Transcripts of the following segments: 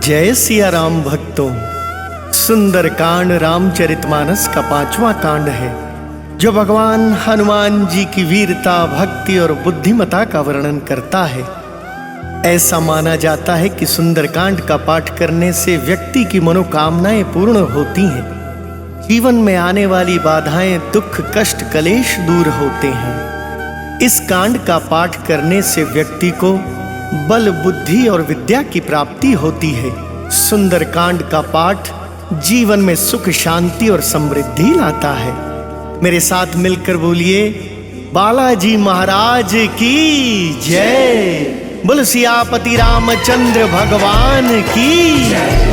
जय सिया राम भक्तों। सुंदर कांड रामचरितमानस का 5वां कांड है, जो भगवान हनुमान जी की वीरता, भक्ति और बुद्धिमता का वर्णन करता है। ऐसा माना जाता है कि सुंदरकांड का पाठ करने से व्यक्ति की मनोकामनाएं पूर्ण होती हैं, जीवन में आने वाली बाधाएं, दुख, कष्ट, कलेश दूर होते हैं। इस कांड का पाठ करने से व्यक्ति को बल, बुद्धि और विद्या की प्राप्ति होती है। सुंदरकांड का पाठ जीवन में सुख, शांति और समृद्धि लाता है। मेरे साथ मिलकर बोलिए, बालाजी महाराज की जय। बोल सियापति रामचंद्र भगवान की जय।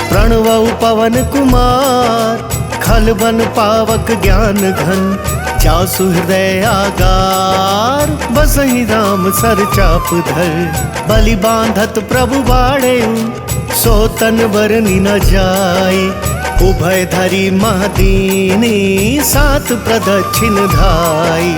प्रणवउ पवन कुमार, खल बन पावक ज्ञान घन, जासु हृदय आगार, बसहि राम सर चाप धर। बलि बांधत प्रभु बाड़े, सो तन बरनि न जाय। उभय धरि महदीनी, सात प्रदक्षिण धाई।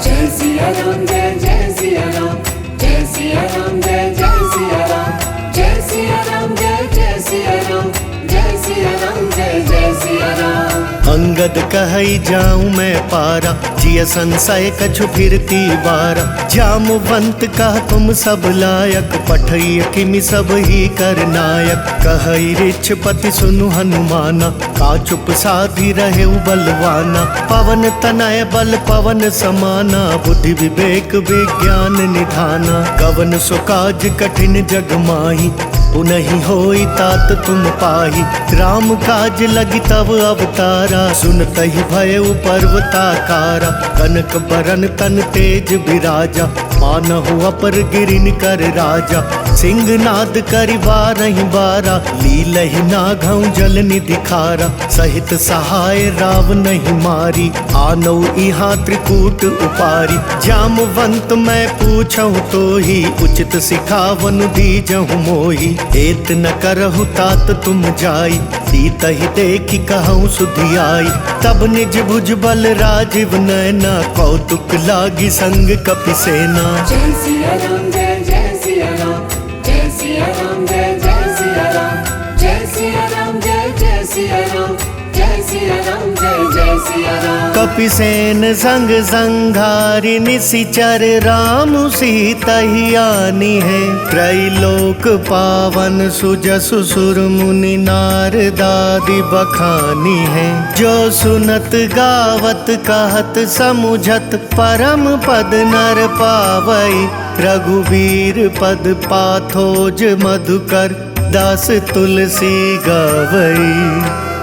जय सिया राम, जय जय सिया राम, जय सिया राम, जय जय सिया राम, जय सिया राम, जय जय सिया राम, जय सिया राम, जय जय सिया राम। अंगद कहई जाऊं मैं पारा, जिय संशय कछु फिरती बारा। जामवंत कह तुम सब लायक, पठई किमि सब ही कर नायक। कहई रिछपति सुनु हनुमाना, का चुप साधी रहे बलवाना। पवन तनय बल पवन समाना, बुद्धि विवेक विज्ञान निधाना। कवन सो काज कठिन जग माही, उनहि होई तात तुम पाही। राम काज लगी तब अवतारा, सुनतहि भयउ पर्वताकारा। कनक बरन तन तेज बिराजा, मानहु अपर गिरिन कर राजा। सिंहनाद करि बारहि बारा, लीलहि नाघउ जल निधि खारा। सहित सहाय राव नहीं मारी, आनौ इहाँ त्रिकूट उपारी। जामवंत मैं पूछहु तो ही, उचित सिखावन दीजहु मोही। एत न करहु तात तुम जाई, सीतहि देखि कहूँ सुधियाई। तब निज भुज बल राजीव नैना, कौतुक लागी संग कपि सेना। जय सिया राम, जय जय सिया राम, जय सिया राम, जय जय सिया राम, जय सिया राम, जय जय सिया राम, जय सिया राम, जय जय सिया राम। कपिसेन संग संघारि निशिचर, राम सीतहि आनी है। त्रैलोक पावन सुजसु सुर मुनि, नारदादि बखानी है। जो सुनत गावत कहत समुझत, परम पद नर पावई। रघुवीर पद पाथोज मधुकर, दास तुलसी गावई।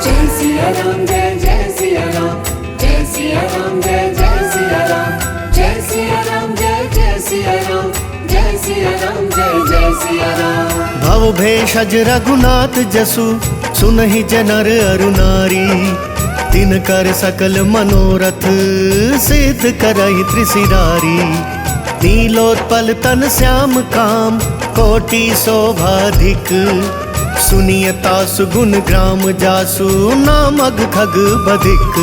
जय सिया राम, जय जय सिया राम, जय सिया राम, जय जय सिया राम, जय सिया राम, जय जय सिया राम, जय सिया राम, जय जय सिया राम। भव भेषज रघुनाथ जसु, सुनहि जनर अरु नारी। तिनकर सकल मनोरथ, सिद्ध करहि त्रिशिरारी। नीलोत्पल तन श्याम काम, कोटि शोभाधिक। सुनियता सुगुण ग्राम जासु, नामग खग बधिक।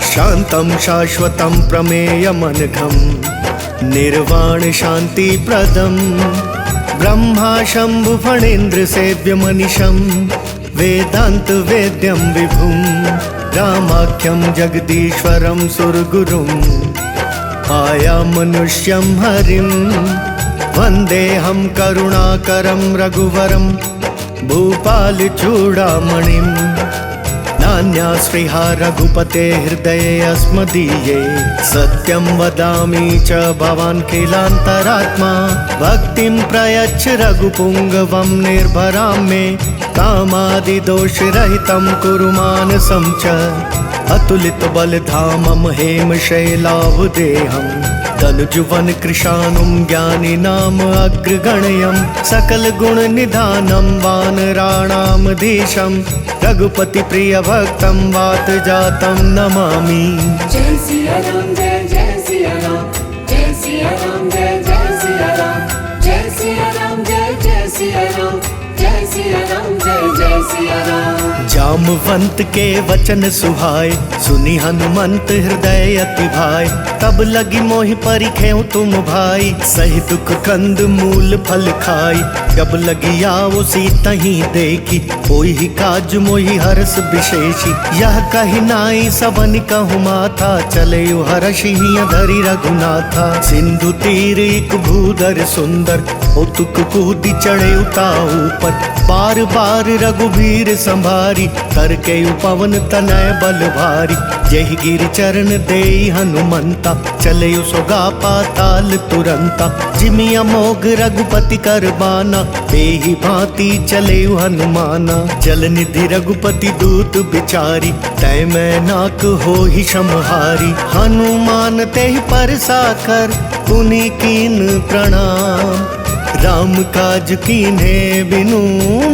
शांतम शाश्वतम प्रमेयमनघम, निर्वाण शांति प्रदम। ब्रह्मा शंभु फणेन्द्र सेव्य मनीषम, वेदांत वेद्यम विभुम। रामाख्यम जगदीश्वरम सुरगुरुम, आया मनुष्यम हरिम। वंदे हम करुणाकरम रघुवरम, भूपाल चूड़ामणिम। नान्यास्पृहा रघुपते हृदये अस्मदीये। सत्यं वदामि च भवान् किलान्तरात्मा। भक्तिं प्रयच्छ रघुपुङ्गवं निर्भरां मे। कामादिदोषरहितं कुरु मानसं च। अतुलित बलधामं हेम शैलावदेहं। तनुजुवन कृशानुं ज्ञानी नाम अग्रगण्यं। सकल गुण निधानं वानराणां धीशं। रघुपति प्रिय भक्तं वात जातं नमामि। जय सिया राम, जय जय सिया राम, जय सिया राम, जय जय सिया राम, जय सिया राम, जय जय सिया राम, जय सिया राम, जय जय सिया राम। जामवंत के वचन सुहाए, सुनी हनुमंत हृदय अति भाए। तब लगी मोहि परिखेउ तुम भाई, सही दुख कंद मूल फल खाई। जब लगी आओ सीता ही देखी, कोई ही काज मोहि हर्ष विशेषी। यह कही नाई सबन कहु माथा, चले हर्षि धरि रघुनाथा। सिंधु तीर एक भूधर सुंदर, ओ तुक कूदी चढ़े उता ऊपर। बार बार रघुबीर संभारी, कर के पवन तनय बल भारी। जहि गिर चरण देई हनुमंता, चले सोगा पाताल तुरंता। जिमि अमोघ रघुपति कर बाना, तेहि भांति चले हनुमाना। जल निधि रघुपति दूत बिचारी, तय मैं नाक हो ही समहारी। हनुमान तेहि परसा कर, पुनि कीन प्रणाम। राम काज कीन्हे बिनु,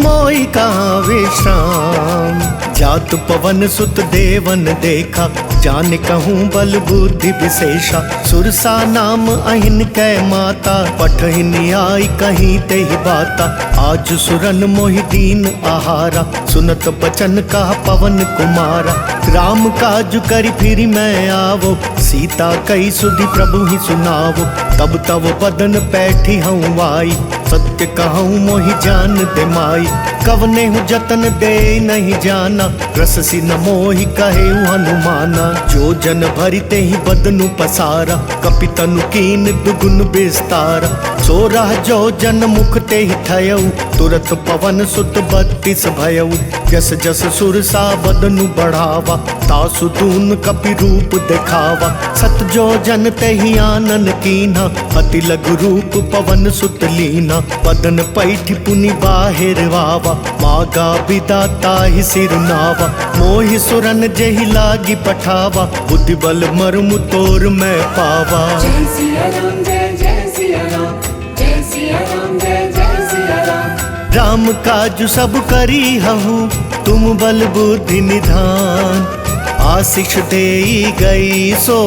मोहि कहाँ विश्राम। जात पवन सुत देवन देखा, जान कहूँ बल बुद्धि विशेषा। सुरसा नाम अहिन कै माता, पठहिन आई कहीं तेहि बाता। आज सुरन मोहि दीन आहारा, सुनत बचन कहा पवन कुमारा। राम काज करि फिरि मैं आवो, सीता कई सुधि प्रभु ही सुनावो। तब तब बदन पैठी हूँ आई, सत्य कहूँ मोहि जान दे माई। कवने हूँ जतन दे नहीं जाना, रससी न मोहि कहे हनुमाना। जो जन भरि ते ही बदनु पसारा, कपितनु कीन दुगुन विस्तारा। सो रह जो जन मुख ते ही ठयऊ, तुरत पवन सुत 32 भयऊ। जस जस सुरसा बदनु बढ़ावा, तासु दून कपि रूप दिखावा। सत जो जन ते ही आनन कीना, अति लघु रूप पवन सुत लीना। बदन पैठी पुनि बाहिर वावा, मागा बिदा ताहि सिरनावा। मोहि सुरन जेहि लागी पठावा, बुद्धि बल मर्म तोर मैं पावा। जय सिया राम जय जय सिया राम, जय सिया राम जय जय सिया राम। राम काज सब करी हहु, तुम बल बुद्धि निधान। आशीष देई गई सो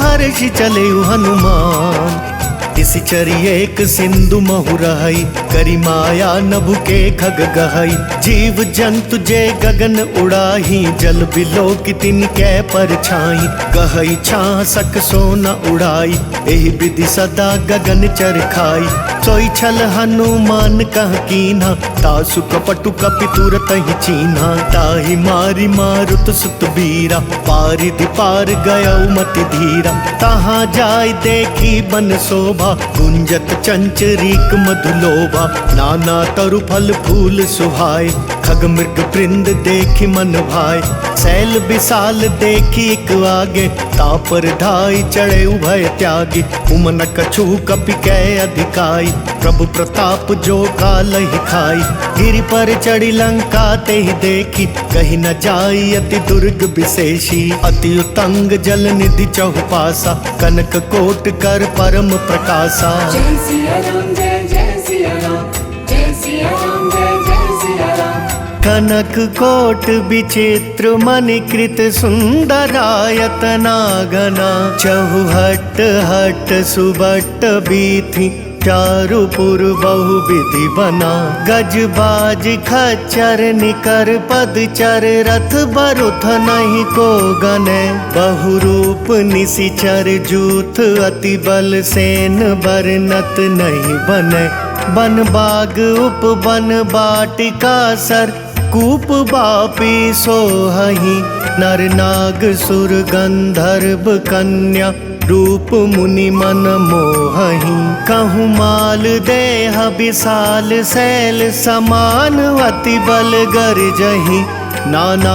हर्षि चले हनुमान। इसी चरी एक सिंधु महु रहई, करी माया नभु के खग गहई। जीव जंतु जे गगन उड़ाही, जल बिलो की तिन कै परछाई। गहई छां सक सोना उड़ाई, एहि विधि सदा गगन चर खाई। सोई छल हनुमान कह कीन्हा, तासु कपटु कपि तुरत ही चीन्हा। ताहि मारी मारुत सुत बीरा, पारिधि पार गयउ मति धीरा। तहाँ जाय देखी बन शोभा, गुंजत चंचरीक मधुलोभा। नाना तरु फल फूल सुहाए, खग मृग वृंद देखी मन भाए। सैल विशाल देखी एक आगे, तापर ढाई चढ़े उभय त्यागी। उमन कछु कपि कै अधिकाई, प्रभु प्रताप जो काल ही खाई। गिरि पर चढ़ी लंका ते ही देखी, कहीं न जाई अति दुर्ग विशेषी। अति उतंग जल निधि चहुपासा, कनक कोट कर परम प्रकाशा। जय सिया राम जय जय सिया राम, जय सिया राम जय जय सिया राम। कनक कोट विचित्र मणिकृत सुंदरायतना घना। चहुहट हट सुबट बीथी, चारुपुर बहु विधि बना। गजबाज खच्चर निकर पदचर, रथ बरुथ नहीं को गने। बहुरूप निशिचर जूथ, अति बल सेन बरनत नहीं बने। बन बाग उपवन बाटिका सर, कूप बापी सोहहि। नर नाग सुर गंधर्व कन्या, रूप मुनि मन मोहहि। कहूँ माल देह विशाल शैल समान, अति बल गर्जहि। नाना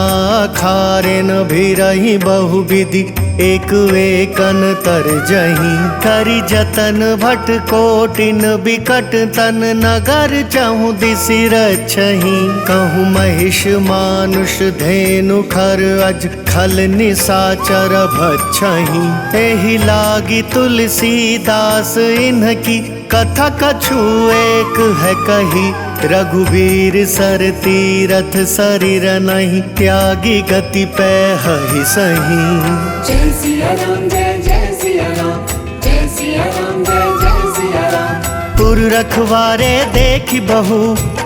खारेन भिरहि बहुविधि, एक वेकन तरजहि। करि जतन भट कोटिन बिकट तन, नगर चहु दिसि रक्षहि। कहूँ महिष मानुष धेनु खर, अज खल निशाचर भक्षहि। एहि लागी तुलसीदास इन्हकी, कथा कछु एक है कही। रघुवीर सर तीरथ शरीर नहीं, त्यागी गति पै हहि सही। जय सिया राम जय जय सिया राम, जय सिया राम जय जय सिया राम। पुर रखवारे देखी बहु,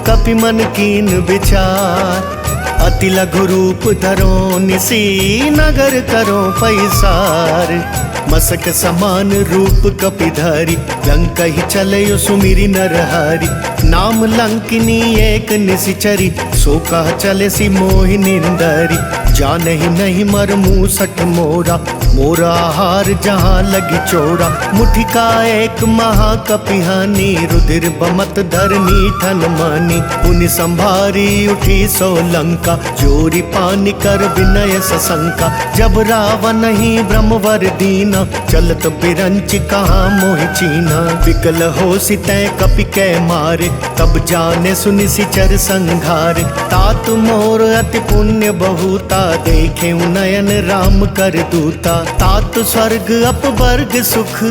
कपि मन कीन विचार। अति लघु रूप धरो निसी नगर करो पैसार मसक समान रूप कपिधारी लंका ही चले सुमिरी नरहारी नाम लंकिनी एक निशिचरी सो कह चले सी मोहि निंदरी जान ही नहीं मर मुँह सठ मोरा मोरा हार जहाँ लगी चोरा मुठी का एक महाकपिहानी रुधिर बमत धरनी ठन मानी पुनि संभारी उठी सो लंका जोरी पानी कर विनय सशंका जब रावण ही ब्रह्मवर दीना चलत बिरंच कहाँ मोहि चीना विकल हो सितै कपि कै मारे तब जाने सुनि सिचर संघारे तात मोर अति पुण्य बहुता देखे नयन राम कर दूता तात स्वर्ग अपवर्ग सुख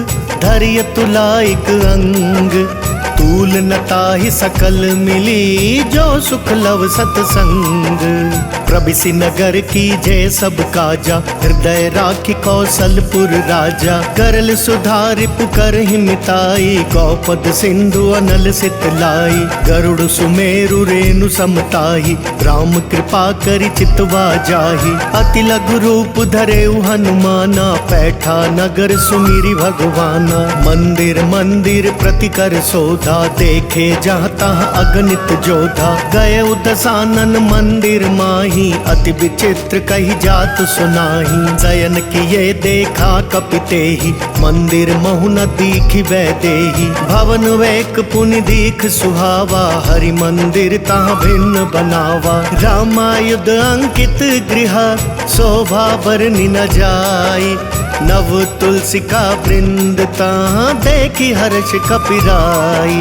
धैर्य तुलाइक अंग तूल नताहि सकल मिली जो सुख लव सतसंग प्रभिसि नगर की जय सब काजा हृदय राखी कौशलपुर राजा करल सुधारि पुकर हिमिताई गौपद सिंधु अनल सितलाई गरुड़ सुमेरु रेणु समताही राम कृपा करि चितवा जाही अति लघु रूप धरे हनुमाना पैठा नगर सुमिरी भगवाना मंदिर मंदिर प्रति कर सोधा देखे जहाँ तहाँ अगणित जोधा गए दशानन मंदिर माही अति विचित्र कही जात सुनाही शयन किए देखा कपिते ही मंदिर महु न दीखि वैदेही भवन वेक पुनि दीख सुहावा हरि मंदिर तहाँ भिन्न बनावा रामायुध अंकित गृह शोभा बरनि न जाई नव तुलसी का वृंद तहाँ देखी हर्ष कपिराई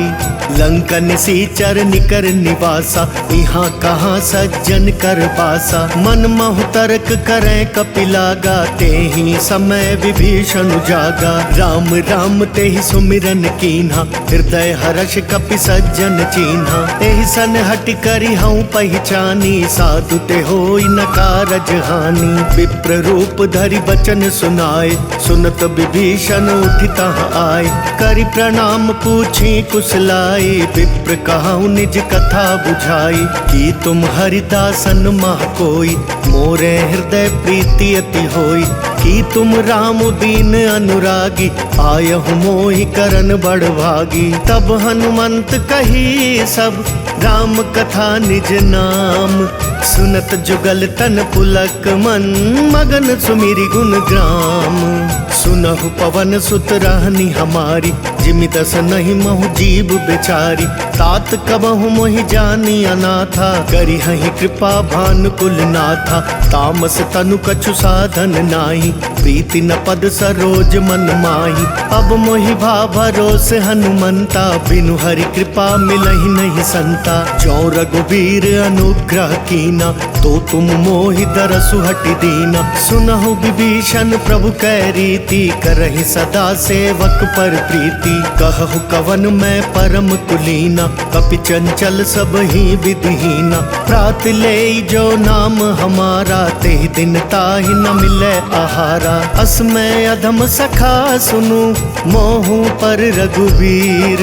लंका निसीचर निकर निवासा यहाँ कहाँ सज्जन कर पासा मन महु तर्क करें कपिलागा ते ही समय विभीषण जागा राम राम ते ही सुमिरन कीन्हा हृदय हर्ष कपि सज्जन चीन्हा एहि सन हटि करि हूँ पहचानी साधु ते होई न कारज हानि विप्र रूप धरि बचन सुनाए सुनत विभीषण उठिता आए करि प्रणाम पूछी कुशलाई विप्र कहूँ निज कथा बुझाई कि तुम हरिदासन मह कोई मोरे हृदय प्रीति अति होई कि तुम राम दीन अनुरागी आयहु मोहि करन बड़ भागी तब हनुमंत कही सब राम कथा निज नाम सुनत जुगल तन पुलक मन मगन सुमिरि गुण ग्राम सुनहु पवन सुत रहनी हमारी जिमि दस नहीं महु जीव बेचारी तात कबहु मोहि जानी अनाथा करी हहि कृपा भानुकुल नाथा तामस तनु कछु साधन नाही प्रीति न पद सरोज मन माही अब मोहि भा भरोस हनुमंता बिनु हरि कृपा मिलहि नहीं संता जो रघुबीर अनुग्रह कीना तो तुम मोहि दरसु हटि दीना सुनहु विभीषण प्रभु कै रीति करहि सदा सेवक पर प्रीति कहु कवन मैं परम कुलीना कपि चंचल सब ही विधिहीना प्रात ले जो नाम हमारा ते दिन ताहि न मिले आहारा असमय अधम सखा सुनु मोहु पर रघुबीर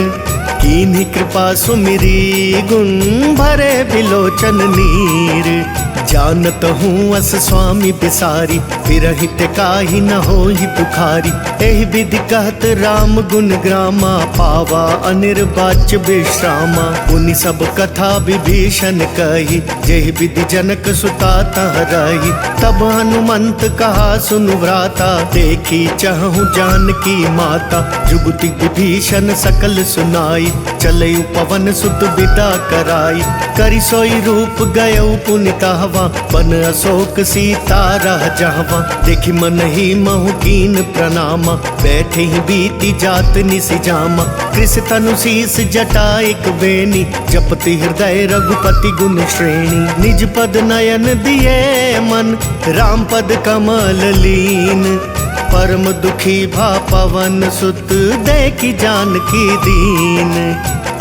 कीन्ही कृपा सुमिरी गुण भरे बिलोचन नीर जानत हूँ अस स्वामी बिसारी विरहित काहि न होहि पुखारी एहि विधि कहत राम गुण ग्रामा पावा अनिर्वाच्य विश्रामा पुनि सब कथा विभीषण कही जेहि विधि जनक सुता तह रही तब हनुमंत कहा सुनु व्राता देखी चहु जानकी माता जुगति विभीषण सकल सुनाई चलयु पवन सुत विदा कराई करि सोई रूप गयउ पुनितावा बन अशोक सीता रह जावा देखि मन ही महु कीन प्रणामा बैठे ही बीती जात निसि जामा कृष तनु शीस जटा एक बेनी जपति हृदय रघुपति गुण श्रेणी निज पद नयन दिए मन राम पद कमल लीन परम दुखी भा पवन सुत देखी जानकी दीन।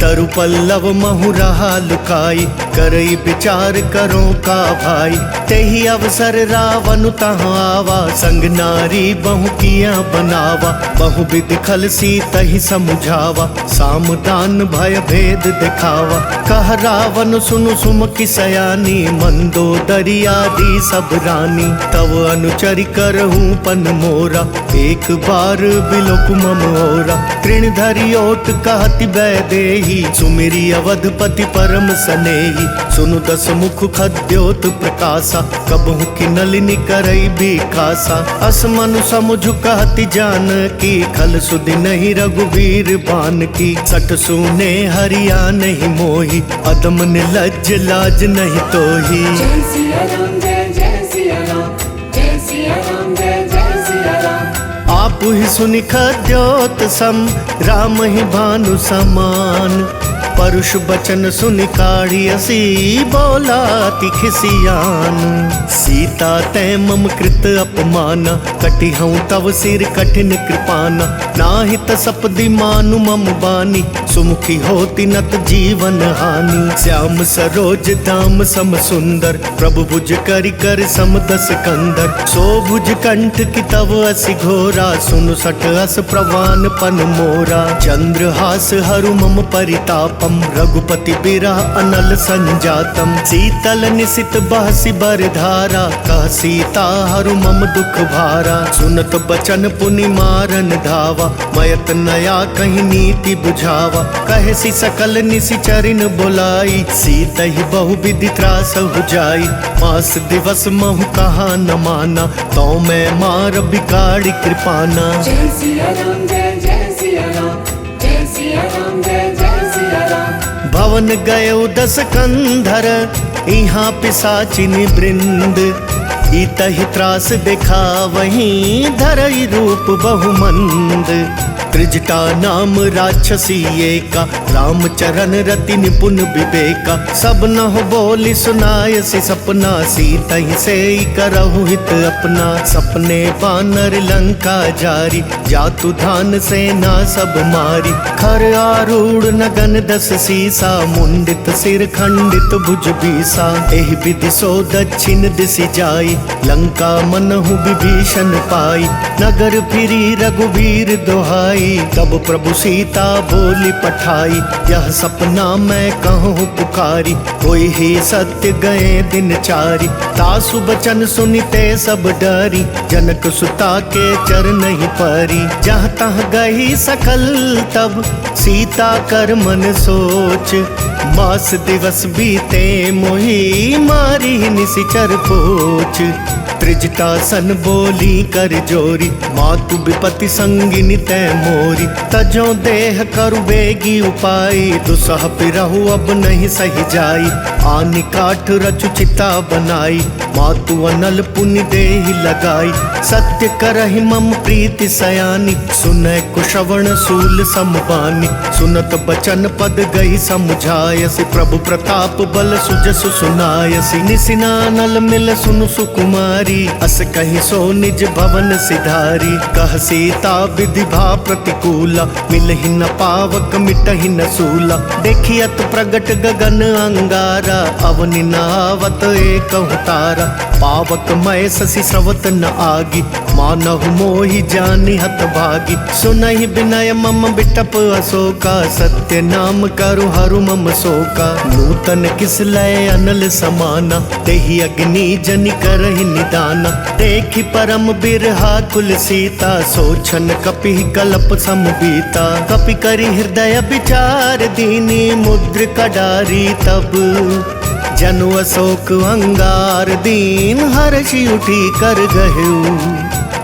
तरु पल्लव महु रहा लुकाई करई विचार करो का भाई। तेही अवसर रावण तहाँ आवा संग नारी बहु किया बनावा। बहु विधि खल सी तही समुझावा साम दान भय भेद दिखावा। कह रावण सुनु सुमकी सयानी मंदो दरियादी सब रानी। तव अनुचरि करहूँ पन मोरा एक बार बिलोक मम ओरा। तृण धरि ओट कहति बैदेही सुमिरी अवधपति परम सनेही। सुनु दस मुख खद्योत प्रकाशा कबहु की नलिनी करई भी खासा। अस मनु समुझ कहति जान की खल सुधि नहीं रघुवीर बान की। सठ सुने हरिया नहीं मोही अदम निलज्ज लाज नहीं तोही। जय सिया राम जय जय सिया राम जय सिया राम जय जय सिया राम। आप ही सुनि खद्योत सम राम ही भानु समान। परुष बचन सुनि काढ़ी असी बोला तिखिसियान। सीता तै मम कृत अपमाना कटि हूँ तव सिर कठिन कृपाना। नाहित सपदि मानु मम बानी सुमुखी होती नत जीवन हानि। श्याम सरोज दाम सम सुंदर प्रभु भुज करि कर सम दस कंदर। सो भुज कंठ की तव असि घोरा सुनु सठ अस प्रवान पन मोरा। चंद्रहास हरु मम परिताप रघुपति बिरा अनल संजातम। शीतल निशित बहसी बरधारा कह सीता हरु मम दुख भारा। सुनत बचन पुनि मारन धावा मयत नया कहीं नीति बुझावा। कहे सी सकल निशि चरिन बुलाई सीत ही बहु विधि त्रास हो जाई। मास दिवस महु कहा न माना तो मैं मार बिगाड़ी कृपाना। जय सिया राम जय जय सिया राम जय सिया राम जय जय सिया राम। भवन गयो दस कंधर यहाँ पिसाचिनी वृंद। इतहि त्रास देखा वहीं धरई रूप बहुमंद। त्रिजटा नाम राक्षसी एका राम चरण रति निपुण विवेका। सब न हो बोली सुनायसी सपना सीतहि से करहु हित अपना। सपने बानर लंका जारी जातु धान सेना सब मारी। खर आरूढ़ नगन दस सीसा मुंडित सिर खंडित भुज बीसा। एहि विधि सो दक्षिण दिशि जाई लंका मनहु विभीषण पाई। नगर फिरी रघुवीर दोहाई तब प्रभु सीता बोली पठाई। यह सपना मैं कहूँ पुकारी कोई ही सत्य गए दिन चारी। तासु बचन सुनिते सब डरी जनक सुता के चरण ही परी। जहाँ तहाँ गई सकल तब सीता कर मन सोच। मास दिवस बीते मोही मारी निशिचर पोच। त्रिजटा सन बोली कर जोरी मातु विपति संगिनी तै मोरी। तजो देह करु बेगी उपाई दुसह पिरहु अब नहीं सही जाई। आनि काठ रचु चिता बनाई मातु अनल पुनि देहि लगाई। सत्य करहि मम प्रीति सयानी सुनय कुशवण सूल समबानी। सुनत बचन पद गई समुझायसी प्रभु प्रताप बल सुजसु सुनायसी। निसिनानल मिल सुनु सुकुमारी अस कहीं सो निज भवन सिधारी। कह सीता विधि भा प्रतिकूला मिलहि न पावक मिटहि न सूला। देखियत प्रगट गगन अंगारा अवनि न आवत एकहु तारा। पावक मय शशि स्रवत न आगी मानहु मोहि जानि हत भागी। सुनहि विनय मम बिटप अशोका सत्य नाम करु हरु मम शोका। नूतन किस लय अनल समाना तेहि अग्नि जनि करहि निदाना। देखि परम बिरहा कुल सीता सोचन कपि कल्प समबीता। कपि करि हृदय विचार दीनी मुद्र कडारी तब। जनु अशोक अंगार दीन हर्षि उठी कर गहेउ।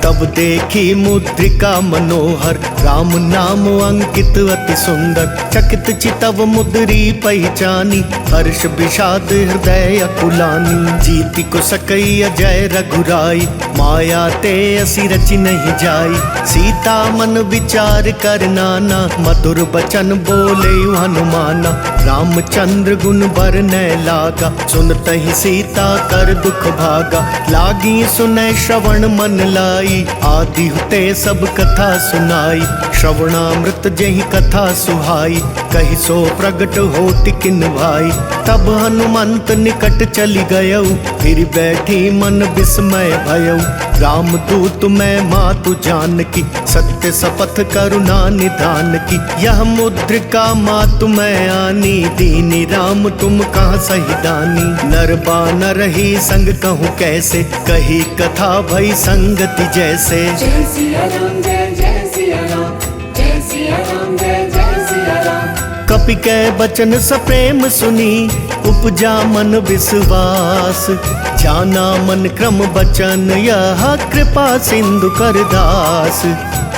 तब देखी मुद्रिका मनोहर राम नाम अंकित अति सुंदर। चकित चितव मुद्री पहचानी हर्ष विषाद हृदय अकुलानी। जीति को सकई अजय रघुराई माया ते असी रचि नहीं जाई। सीता मन विचार कर नाना मधुर बचन बोले हनुमाना। रामचंद्र गुण बरनय लागा सुनतहि सीता कर दुख भागा। लागी सुनय श्रवण मन लाई गाई, आदि हुते सब कथा सुनाई। श्रवणामृत जही कथा सुहाई, कही सो प्रगट होति किन भाई। तब हनुमंत निकट चली गयऊ, फिर बैठी मन विस्मय भयऊ। राम दूत मैं मातु जानकी, सत्य शपथ करुणा निधान की। यह मुद्रिका मातु मैं आनी, दीनी राम तुम कहाँ सही दानी। नर बानर ही संग कहूँ कैसे, कही कथा भई संगति जैसे। जय सिया राम जय जय सिया राम, जय सिया राम जय जय सिया राम। कपि कै बचन सप्रेम सुनी, उपजा मन विश्वास। जाना मन क्रम बचन, यह कृपा सिंधु कर दास।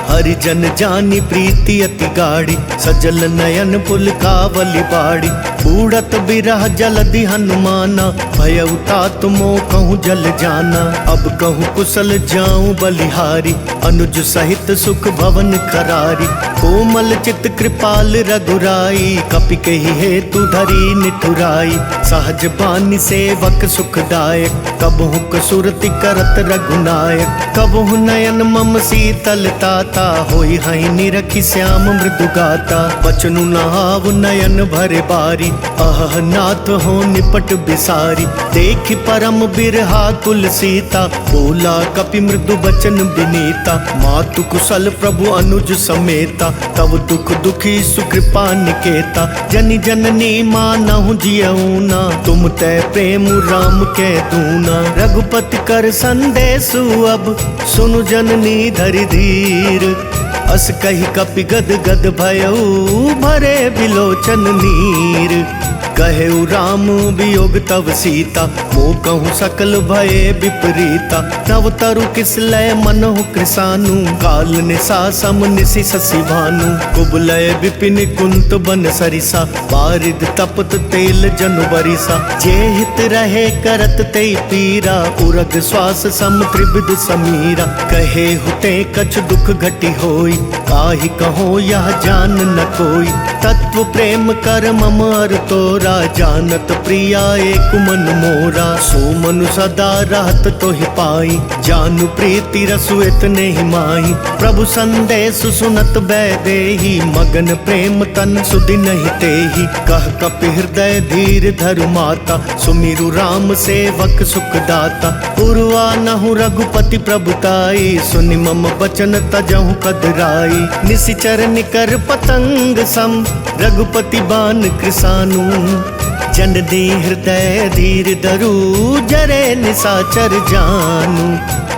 हरिजन जानी प्रीति अति गाढ़ी, सजल नयन पुल कावली बाड़ी। बूढ़त बिरह जलधि हनुमाना, भयउ तात मोह कहूँ जल जाना। अब कहूँ कुशल जाऊं बलिहारी, अनुज सहित सुख भवन खरारी। कोमल चित कृपाल रघुराई, कपि कही हेतु धरी निठुराई। सहज बानी सेवक सुखदायक, कबहु कसुरति करत रघुनायक। कबहु नयन मम शीतल ताता, होई हई निरखी श्याम मृदु गाता। बचनु नहाव नयन भरे बारी, अह नाथ हो निपट बिसारी। देखि परम बिरहा कुल सीता, बोला कपि मृदु बचन बिनीता। मातु कुशल प्रभु अनुज समेता, तब दुख दुखी सुकृपा निकेता। जनि जननी मानहु जियऊना, तुम तै प्रेम राम के दूना। रघुपति कर संदेशु अब, सुनु जननी धरि धीर। अस कही कपि गद गद भयऊ, भरे बिलोचन नीर। कहेउ राम वियोग तव सीता, मोह कहूँ सकल भये विपरीता। तव तरु किस लय मनहु कृसानु, काल निशा सम निशि शशि भानु। कुबलय विपिन कुंत बन सरिसा, बारिद तपत तेल जनु बरिसा। जे हित रहे करत ते पीरा, उरग श्वास सम त्रिविध समीरा। कहे हुते कछ दुख घटी होई, काहि कहो यह जान न कोई। तत्व प्रेम कर मम अर तोरा, जानत प्रिया एक मन मोरा। सो मनु सदा रहत तोहि पाई, जानु प्रीति रसु इतने ही माही। प्रभु संदेश सुनत बैदेही, मगन प्रेम तन सुधि नहीं तेही। कह कपि हृदय धीर धरु माता, सुमिरु राम सेवक सुख दाता। पुरवा नहु रघुपति प्रभुताई, सुनि मम बचन तजहु कदराई। निशिचर निकर पतंग सम, रघुपति बान कृसानु। जननी हृदय धीर धरु, जरे निशाचर जानु।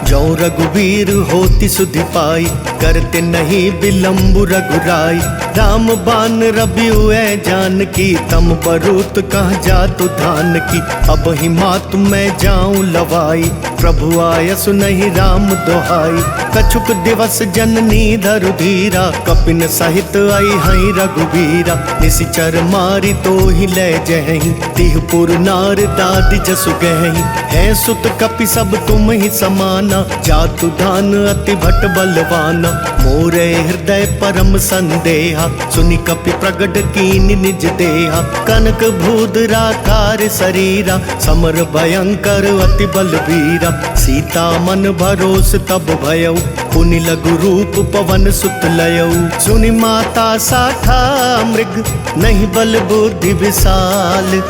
जो रघुवीर होति सुधि पाई, करते नहीं विलम्बु रघुराई। राम बान रबियुए जानकी, तम बरूत कहाँ जातु धान की। अब ही मातु मैं जाऊं लवाई, प्रभु आयसु नहीं राम दोहाई। कछुक दिवस जननी धरु धीरा, कपिन सहित आई हई रघुवीरा। निशिचर मारी तो ही ले जही, तिहपुर नार दादी जसु गही। है सुत कपि सब तुम ही समाना, जातु धान अति भट बलवाना। मोरे हृदय परम संदेहा, सुनि कपि प्रगट कीन निज देहा। कनक भूधराकार शरीरा, समर भयंकर अति बलवीरा। सीता मन भरोस तब भयऊ, पुनि लघु रूप पवन सुत लयऊ। सुनि माता साठा मृग, नहीं बल बुद्धि विशाल।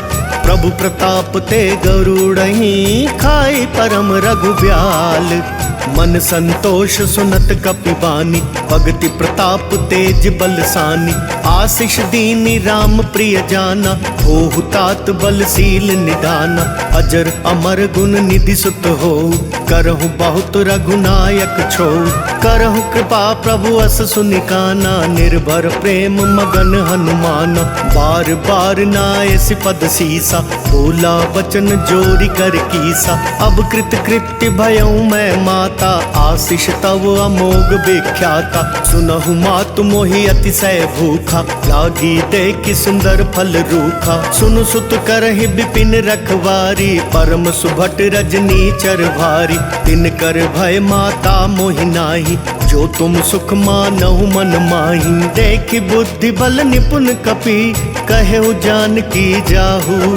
प्रभु प्रताप ते गरुड़हि, खाई परम रघुब्याल। मन संतोष सुनत कपि बानी, भगति प्रताप तेज बलसानी। आशीष दीनी राम प्रिय जाना, होहु तात बलशील निदाना। अजर अमर गुण निधि सुत हो, करहु बहुत रघुनायक छो। करहु कृपा प्रभु अस सुनिकाना, निर्भर प्रेम मगन हनुमाना। बार बार नायसि पद सीसा, बोला वचन जोरी कर कीसा। अब कृत कृत्य भयऊ मैं माता, आशीष तव अमोघ विख्याता। सुनहु मातु मोहि अतिशय भूखा, लागी देखि सुंदर फल रूखा। सुनु सुत करहि विपिन रखवारी, परम सुभट रजनी चर भारी। तिन कर भय माता मोहि नाही, जो तुम सुख मानहु मन माही। देखि बुद्धि बल निपुण कपि, कहेउ जानकी जाहू।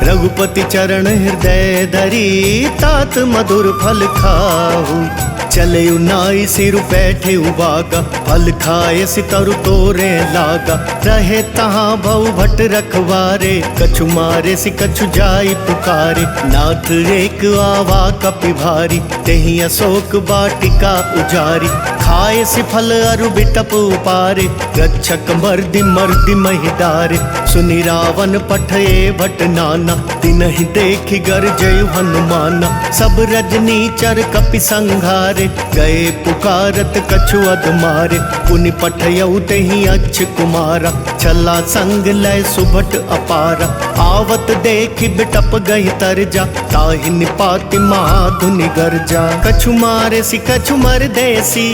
रघुपति चरण हृदय धरी तात मधुर फल खाऊ। चले नाई सिर बैठे उबागा फल खाए सितरु तोरे लागा। रहे तहाँ भव भट रखवारे कछु मारे सि कछु जाई पुकारे। नाथ एक आवा कपि भारी तेहि अशोक वाटिका उजारी। खाए सि फल अरु बिटप उपारे रक्षक मर्दि मर्दि महिदारे। सुनि रावण पठये भट नाना तिनहि देखि गरजयु हनुमाना। सब रजनी चर कपि संघारे गए पुकारत कछु अधमारे। पुनि पठयउ तेहि अच्छ कुमारा छला संग लय सुभट अपारा। आवत देखि बिटप गहि तरजा ताहि निपाति महाधुनि गर्जा। कछु मारे सि कछु मर देसी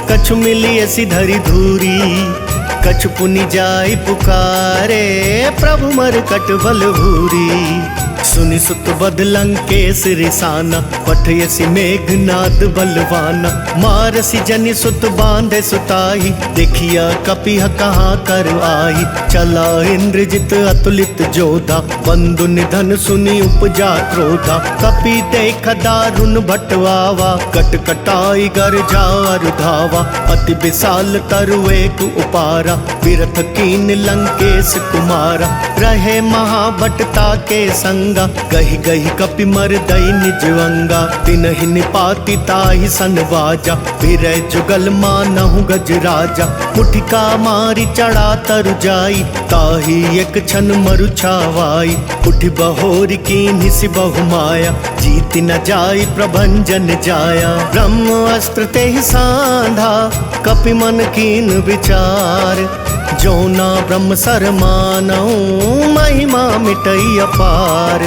कछु मिली ऐसी धरी धूरी। कछु पुनि जाय पुकारे प्रभु मर कट बल भूरी। सुनि सुत बद लंकेश रिसाना पठयसि मेघनाद बलवाना। मारसि जनि सुत बांधे सुताही देखिया कपिह कहाँ कर आई। चला इंद्रजित अतुलित जोधा बंधु निधन सुनि उपजा क्रोधा। कपि देख दारुण भटवावा कट कटाई गर जारु धावा। अति विशाल तरु एक उपारा बिरथ कीन लंकेश कुमारा। रहे महाभटता के संगा गहि गहि कपि मर दई निज अंगा। तिनहि निपाति ताहि सनवाजा फिरै जुगल मानहु गज राजा। मुठिका मारी चढ़ा तरु जाई ताहि एक क्षण मरु छावाई। उठि बहोरी कीन्हि सि बहु माया जीति न जाई प्रभंजन जाया। ब्रह्म अस्त्र तेहि सांधा कपि मन कीन विचार। जो ना ब्रह्म सर मानऊ महिमा मिटई अपार।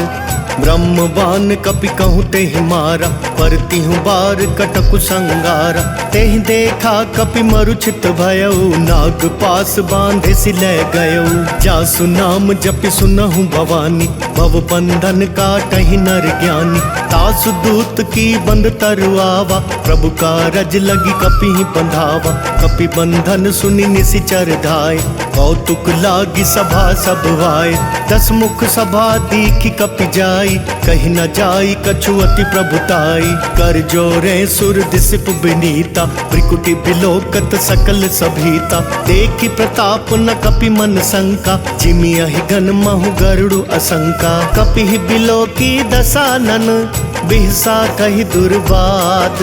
ब्रह्म बान कपि कहूँ तेहि मारा परतिहु बार कटकु संगारा। तेहि देखा कपि मरुचित भयऊ नाग पास बांधे सि लै गयऊ। जासु नाम जपि सुनहु भवानी भव बंधन काटहि नर ज्ञानी। तासु दूत की बंद तरुआवा प्रभु का रज लगी कपि बंधावा। कपि बंधन सुनि निसिचर धाय कौतुक लागी सभा सब आए। दस मुख सभा दीखि कपि जाई कहीं न जाई कछु अति प्रभुताई। कर जोरे सुर दिसिप विनीता त्रिकुटी बिलोकत सकल सभीता। देखि प्रताप न कपि मन शंका जिमि अहि गन महु गरुड़ असंका। कपि बिलोकी दसानन बिहसा कहि दुर्वाद।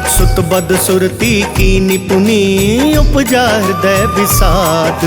सुत बद सुरती की निपुनी उपजा हृदय विषाद।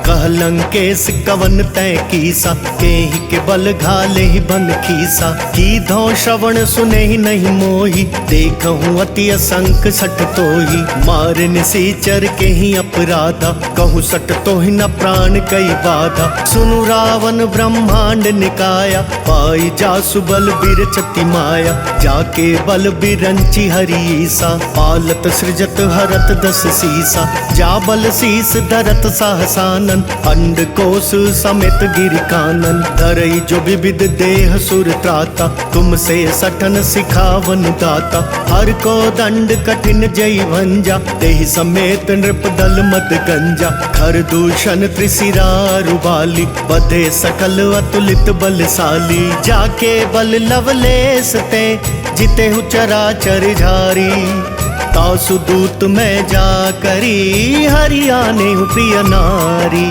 कह लंकेश कवन तय कीसा केहि के बल घाले ही बन खीसा। की धौ श्रवण सुने ही नहीं मोही देखहूँ अति असंख सठ तोही। मारे निसीचर के ही अपराधा कहूँ सठ तो ही न प्राण कई बाधा। सुनु रावण ब्रह्मांड निकाया पाई जासु बल बिरचति माया। जाके बल बिरंची हरीसा पालत सृजत हरत दस सीसा। जा बल शीस धरत सहसानन अंड कोश समेत गिर कानन। धरई जो विविध देह सुर त्राता तुमसे सठन सिखावन दाता। हर को दंड कठिन जय भंजा तेहि समेत नृप दल मद गंजा। खर दूषण त्रिशिरा रुबाली बधे सकल अतुलित बलशाली। जाके बल लवलेस ते जिते हु चराचर झारी। तासु दूत मैं जा करी हरियाने हूँ प्रिय नारी।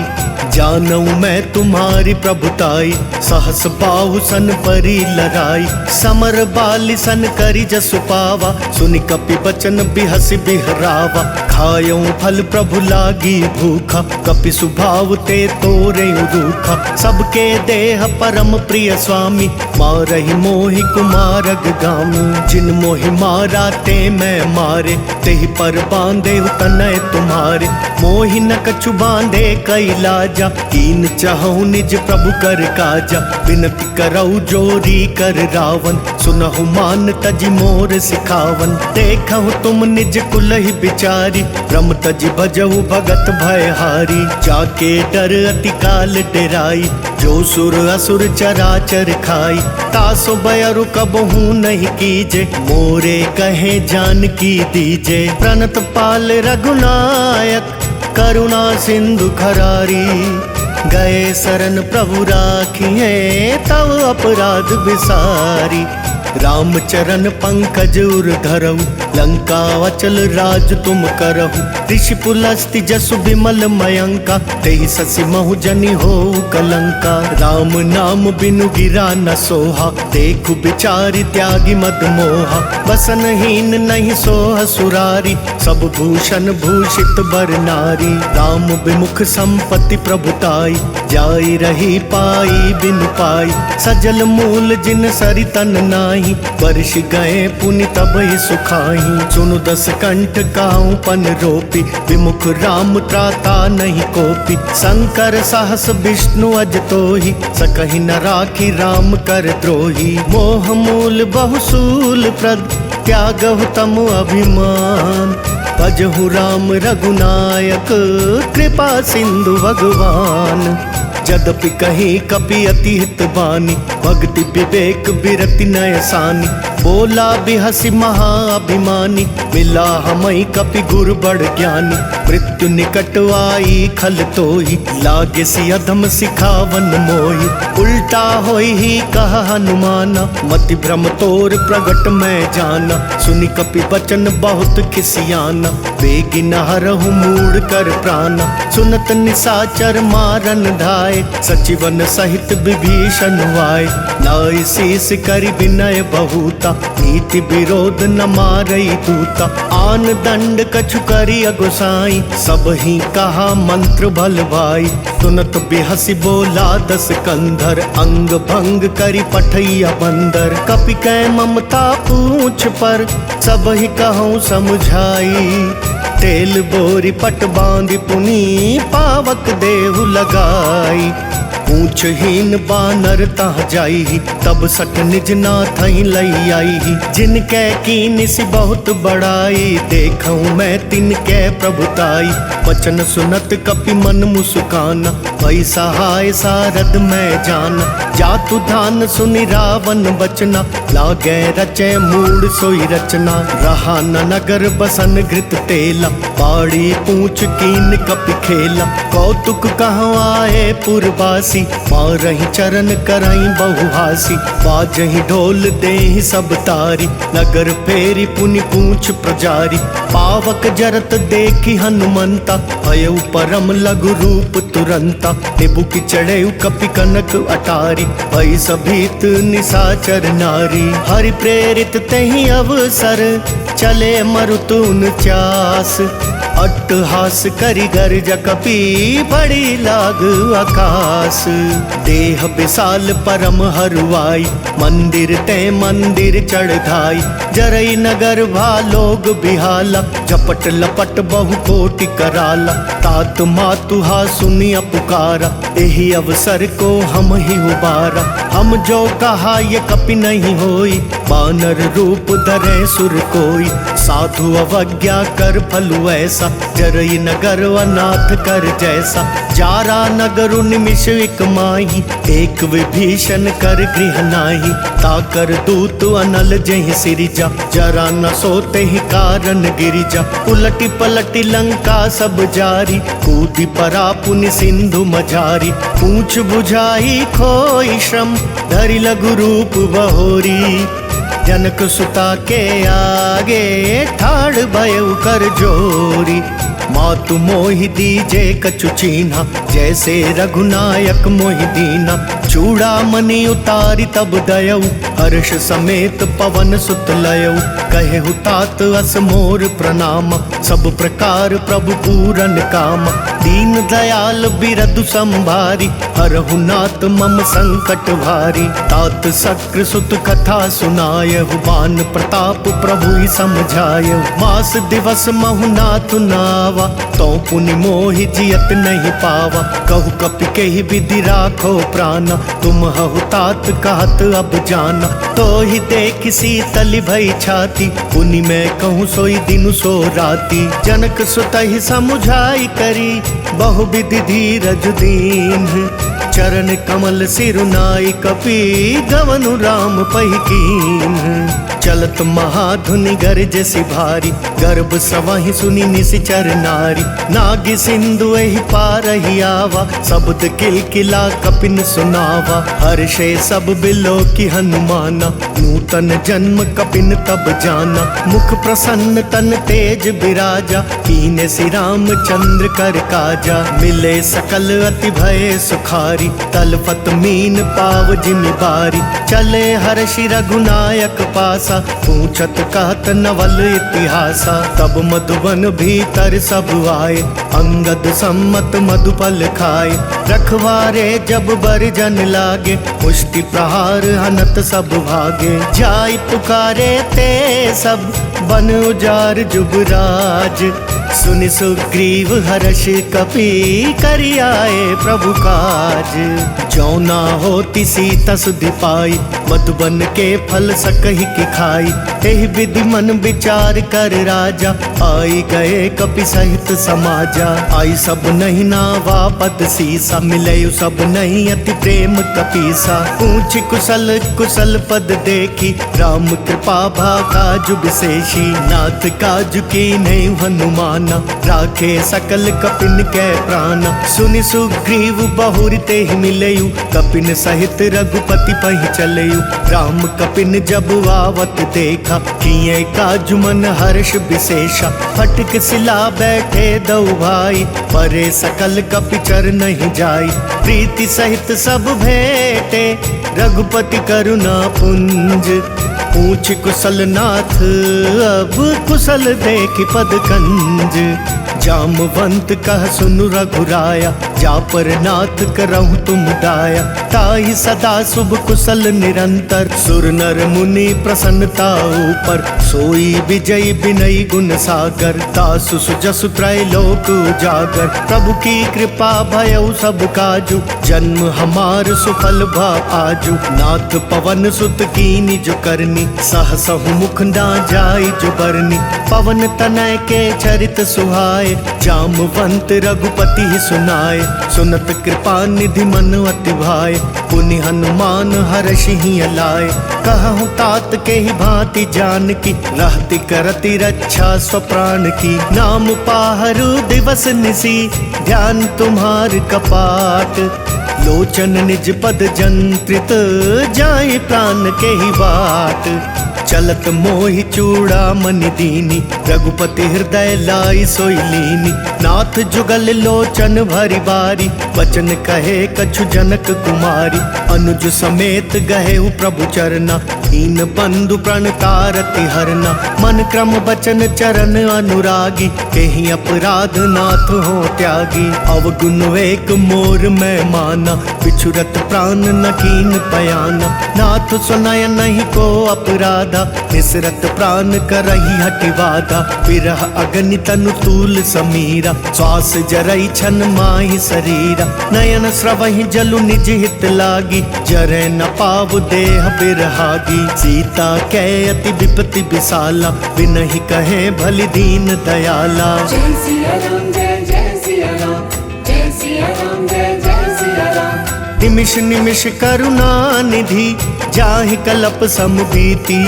जानऊ मैं तुम्हारी प्रभुताई सहस बाहु सन परी लड़ाई। समर बाली सन करी जसु पावा सुनि कपि बचन बिहसि बिहरावा। खायऊ फल प्रभु लागी भूखा कपि सुभाव ते तोरे रूखा। सबके देह परम प्रिय स्वामी मारहि मोहि कुमारग गामी। जिन मोहि मारा ते मैं मारे तेहि पर बांधे तनय तुम्हारे। मोहि न कछु बांधे कैलाजा कीन चाहूँ निज प्रभु कर काजा। विनती करऊ जोरी कर रावण सुनहु मान तज मोर सिखावन। देखहु तुम निज कुलहि बिचारी ब्रह्म तज भजहु भगत भयहारी। जाके डर अति काल डेराई जो सुर असुर चराचर खाई। तासो बयरु कबहू नहीं कीजे मोरे कहे जान की दीजे। प्रणत पाल रघुनायक करुणा सिंधु खरारी गए शरण प्रभु राखिए तव अपराध बिसारी। राम चरण पंकज उर धरऊ लंका अचल राज तुम करहु। ऋषि पुलस्ति जसु विमल मयंका तेहि ससि महु जनि हो कलंका। राम नाम बिनु गिरा न सोहा देखु बिचारी त्यागी मद मोहा। बसनहीन नहीं सोह सुरारी सब भूषण भूषित बर नारी। राम विमुख संपत्ति प्रभुताई जाई रही पाई बिनु पाई। सजल मूल जिन सरि तन नाही वर्ष गए पुनि तब ही सुखाई। सुनु दस कंठ काहू पन रोपी विमुख राम त्राता नहीं कोपी। शंकर सहस विष्णु अज तोहि सकहि न राखी राम कर द्रोही। मोह मूल बहुसूल प्रद त्यागहु तम अभिमान। भजहु राम रघुनायक कृपा सिंधु भगवान। जदपि कहीं कपि अति हित बानी भक्ति विवेक बिरति नय सानी। बोला बिहसि महाअभिमानी मिला हमई कपि गुरु बड़ ज्ञानी। मृत्यु निकट आई खल तोहि लागे सि अधम सिखावन मोहि। उल्टा होई ही कह हनुमाना मति भ्रम तोर प्रगट मैं जाना। सुनि कपि बचन बहुत खिसियाना बेगी न हरहु मूढ़ कर प्राणा। सुनत निसाचर मारन ढाए सचिवन सहित विभीषण वाय। नाई शीस करि विनय बहुता नीति विरोध न मारई दूता। आन दंड कछु करि अगुसाई सब ही कहा मंत्र भल भाई। सुनत बिहसि बोला दस कंधर अंग भंग करि पठैया बंदर। कपि कै ममता पूछ पर सब ही कहूँ समझाई। तेल बोरी पट बांधि पुनी पावक देहु लगाई। पूछहीन बानर तह जाई तब सठ निज नाथहि लई आई। जिनकै कीन सि बहुत बड़ाई देखऊँ मैं तिनकै प्रभुताई। वचन सुनत कपि मन मुस्काना भई सहाय सारद मैं जाना। जातु धान सुनि रावण बचना लागे रचे मूड सोई रचना। रहा न नगर बसन घृत तेला पाड़ी पूछ कीन कपि खेला। कौतुक कहूँ आए पुरवासी मारहि चरण करई बहुहासी। बाजहि ढोल देहि सब तारी नगर फेरी पुनि पूछ प्रजारी। पावक जरत देखी हनुमंता भयउ परम लघु रूप तुरंता। निबुकि चढ़ेउ कपि कनक अटारी भई सभीत निसाचर नारी। हरि प्रेरित तेहि अवसर चले मरुतुन चास। अट्टहास करि गर्ज कपि बड़ी लाग आकाश। देह विशाल परम हरुआई मंदिर ते मंदिर चढ़ाई। जरई नगर भालोग बिहाला झपट लपट बहु कोटि कराला। तात मातुहा सुनिया पुकारा एहि अवसर को हम ही उबारा। हम जो कहा ये कपि नहीं होई बानर रूप धरे सुर कोई। साधु अवज्ञा कर फलु ऐसा जरई नगर अनाथ कर जैसा। जारा नगर निमिष एक माही एक विभीषण कर गृह नाही। ताकर दूत अनल जहि सिरिजा जरा न सोते ही कारण गिरिजा। उलटी पलटी लंका सब जारी कूदी परा पुनि सिंधु मझारी। पूछ बुझाई खोई श्रम धरि लघु रूप बहोरी। जनक सुता के आगे ठाड़ भयउ कर जोरी। मातु मोहि दीजे कछु चीन्हा जैसे रघुनायक मोहि दीना। चूड़ामणि उतारी तब दयऊ हर्ष समेत पवन सुत लयऊ। कहेहु तात अस मोर प्रणाम सब प्रकार प्रभु पूरन काम। दीन दयाल बिरदु संभारी हरहु नाथ मम संकट भारी। तात शक्र सुत कथा सुनायहु बान प्रताप प्रभु ही समझायहु। मास दिवस महु नाथ नावा तो पुनि मोहि जियत नहीं पावा। कहु कपि केहि विधि राखो प्राणा तुम हहु तात कहत अब जाना। तो ही देख शीतल भई छाती पुनि मैं कहूँ सोई दिनु सो राती। जनक सुतहि समुझाई करी बहु विधि धीरज दीन। चरण कमल सिरुनाई कपि गवनु राम पहिकीन। चलत महाधुनि गरज सिभारी, गर्भ स्रवहि सुनि निशिचर नारी। नाग सिंधु एहि पार ही आवा, शब्द किलकिला कपिन सुनावा। हर्षे सब बिलो की हनुमाना, नूतन जन्म कपिन तब जाना। मुख प्रसन्न तन तेज बिराजा, कीने श्री राम चंद्र कर काजा। मिले सकल अति भय सुखारी, तलपत मीन पाव जिमि बारी। चले हर्षि रघुनायक पासा, पूछत कहत नवल इतिहासा। तब मधुबन भीतर सब आए, अंगद सम्मत मधुपल खाए। रखवारे जब बरजन लागे, मुष्टि प्रहार हनत सब भागे। जाय पुकारे ते सब, बन उजार जुबराज। सुनि सुग्रीव हर्ष कपि, करि आए प्रभु काज। जो ना होती सीता सुधि पाई, मधुबन के फल सकहि की खाई। एहि विधि मन विचार कर राजा, आई गए कपि सहित समाजा। आई सब नहीं नावा पद सीसा, मिले सब नहीं अति प्रेम कपीसा। पूछ कुशल कुशल पद देखी, राम कृपा भाकाजु विशेषी। नाथ काजु की नहीं हनुमाना, राखे सकल कपिन के प्राण। सुनि सुग्रीव बहुरि तेहि मिलयु, कपिन सहित रघुपति पहि चलयु। राम कपिन जब आवत देखा, किए काजु मन हर्ष विशेषा। फटक सिला बैठे दो भाई, परे सकल कपिचर नहीं जाई। प्रीति सहित सब भेटे, रघुपति करुणा पुंज। पूछ कुशल नाथ, अब कुशल देखि पद कंज। जामवंत कह सुनु रघुराया, जा पर नाथ करहु तुम दाया। ताहि सदा शुभ कुशल निरंतर, सुर नर मुनि प्रसन्नता ऊपर। सोई विजय विनय गुण सागर, दासु सुजसु त्रैलोक उजागर। प्रभु की कृपा भयउ सब काजु, जन्म हमार सुफल भा आजु। नाथ पवन सुत कीनि जो करनी, सहसहु मुख ना जाय जो बरनी। पवन तनय के चरित सुहाए, जामवंत रघुपति ही सुनाए। सुनत कृपा निधि मन अति भाए, पुनि हनुमान हर्षि ही अलाए। कहूँ तात के ही भांति जान की, रहति करति रक्षा स्वप्राण की। नाम पाहरु दिवस निसी, ध्यान तुम्हार कपाट। लोचन निज पद जंत्रित, जाय प्राण के ही बाट। चलत मोहि चूड़ामणि दीनी, रघुपति हृदय लाई सोई लीनी। नाथ जुगल लोचन भरी बारी, वचन कहे कछु जनक कुमारी। अनुज समेत गहे प्रभु चरना, दीन बंधु प्रण तारति हरना। मन क्रम बचन चरण अनुरागी, केहि अपराध नाथ हो त्यागी। अवगुण एक मोर मैं माना, बिछुरत प्राण न कीन पयाना। नाथ सुनय नहीं को अपराधा, निसरत प्राण करही हटिवादा। विरह अग्नि तनु तूल समीरा, श्वास जरई छन माहि शरीरा। नयन स्रवहि जलु निज हित लागी, जरै न पाव देह बिरहागी। सीता कै अति विपति विशाला, बिनहि कहे भलि दीन दयाला। जय सिया राम जय जय सिया राम, जय सिया राम जय जय सिया राम। निमिष निमिष करुणा निधि, जाहि कलप समबीती।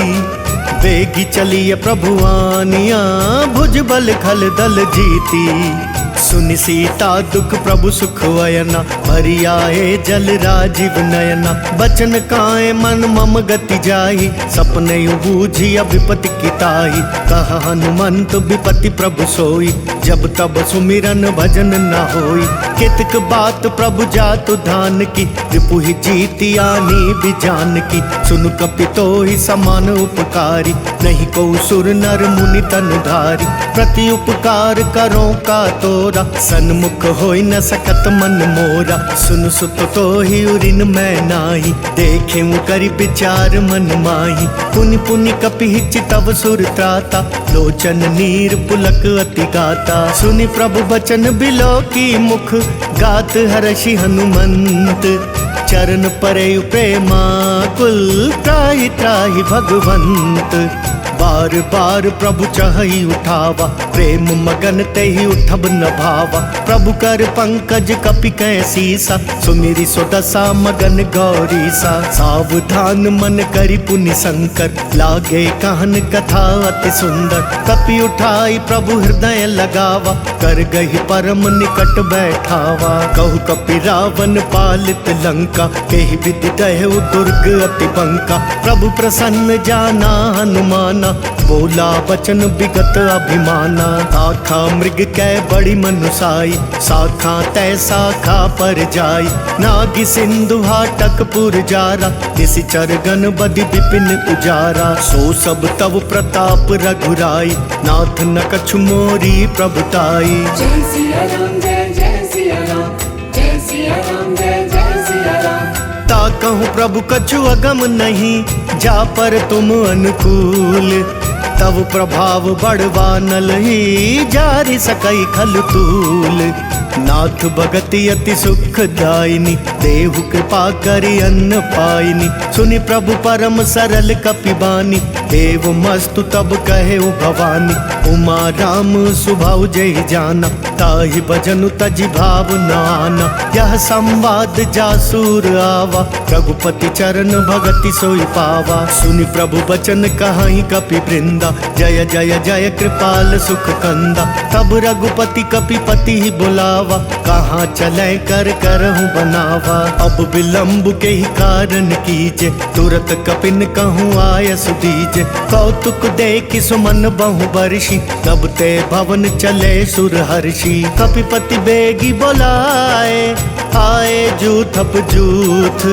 वेगी चलिए प्रभुआनिया, भुज बल खल दल जीती। सुनि सीता दुख प्रभु सुख वयना, भरी आए जल राजीव नयना। बचन काए मन मम गति जाहि, सपने बूझी विपति किताही। कहा हनुमंत विपति प्रभु सोई, जब तब सुमिरन भजन न होई। कितक बात प्रभु जातु धान की, रिपुहि जीति आनी बिजान की। सुनु कपि तोहि समान उपकारी, नहीं को सुर नर मुनि तनु धारी। प्रति उपकार करो का तोरा, सन्मुख होई न सकत मन मोरा। सुन सुत तोहि उरिन मैं नाही, देखे करि विचार मन माही। पुनि पुनि कपि चितव सुर त्राता, लोचन नीर पुलक अति गाता। सुनि प्रभु बचन बिलो की मुख, गात हर्षि हनुमंत। चरण परे प्रेमा कुल, त्राहि त्राहि भगवंत। बार बार प्रभु चहई उठावा, प्रेम मगन ते ही उठब न भावा। प्रभु कर पंकज कपि कै सीसा, सुमिरि सो दशा मगन गौरी सा। सावधान मन करि पुनि शंकर, लागे कहन कथा अति सुंदर। कपि उठाई प्रभु हृदय लगावा, कर गही परम निकट बैठावा। कहु कपि रावण पालित लंका, केहि विधि दहु दुर्ग अति बंका। प्रभु प्रसन्न जाना हनुमाना, बोला बचन विगत अभिमाना। आखा मृग कै बड़ी मनुसाई, शाखा तै शाखा पर जाई। नागि सिंधु हाटक पुर जारा, निशिचर गण बदि विपिन उजारा। सो सब तव प्रताप रघुराई, नाथ न कछु मोरी प्रभुताई। जय सिया राम जय सिया राम, जय सिया राम जय सिया राम। ता कहूँ प्रभु कछु अगम नहीं, जा पर तुम अनुकूल। तब प्रभाव बढ़वा नल ही, जारि सकई खल तूल। नाथ भगति अति सुखदायिनी, देहु कृपा करि अन्न पाइनी। सुनि प्रभु परम सरल कपिबानी, देव मस्तु तब कहे भवानी। उमा राम सुभाव जय जाना, ताहि भजनु तजि भाव न आना। यह संवाद जासुर आवा, रघुपति चरण भगति सोई पावा। सुनि प्रभु बचन कहाई कपि वृंदा, जय जय जय कृपाल सुख कंदा। तब रघुपति कपिपति ही बुलावा, कहाँ चले कर करहूँ बनावा। अब विलम्ब के ही कारण कीजे, तुरत कपिन कहूँ आय सुदीजे। कौतुक देखि सुमन बहु बरषि, तब ते भवन चले सुर हर्षि। कपिपति बेगी बोलाए, आए जूथप जूथ।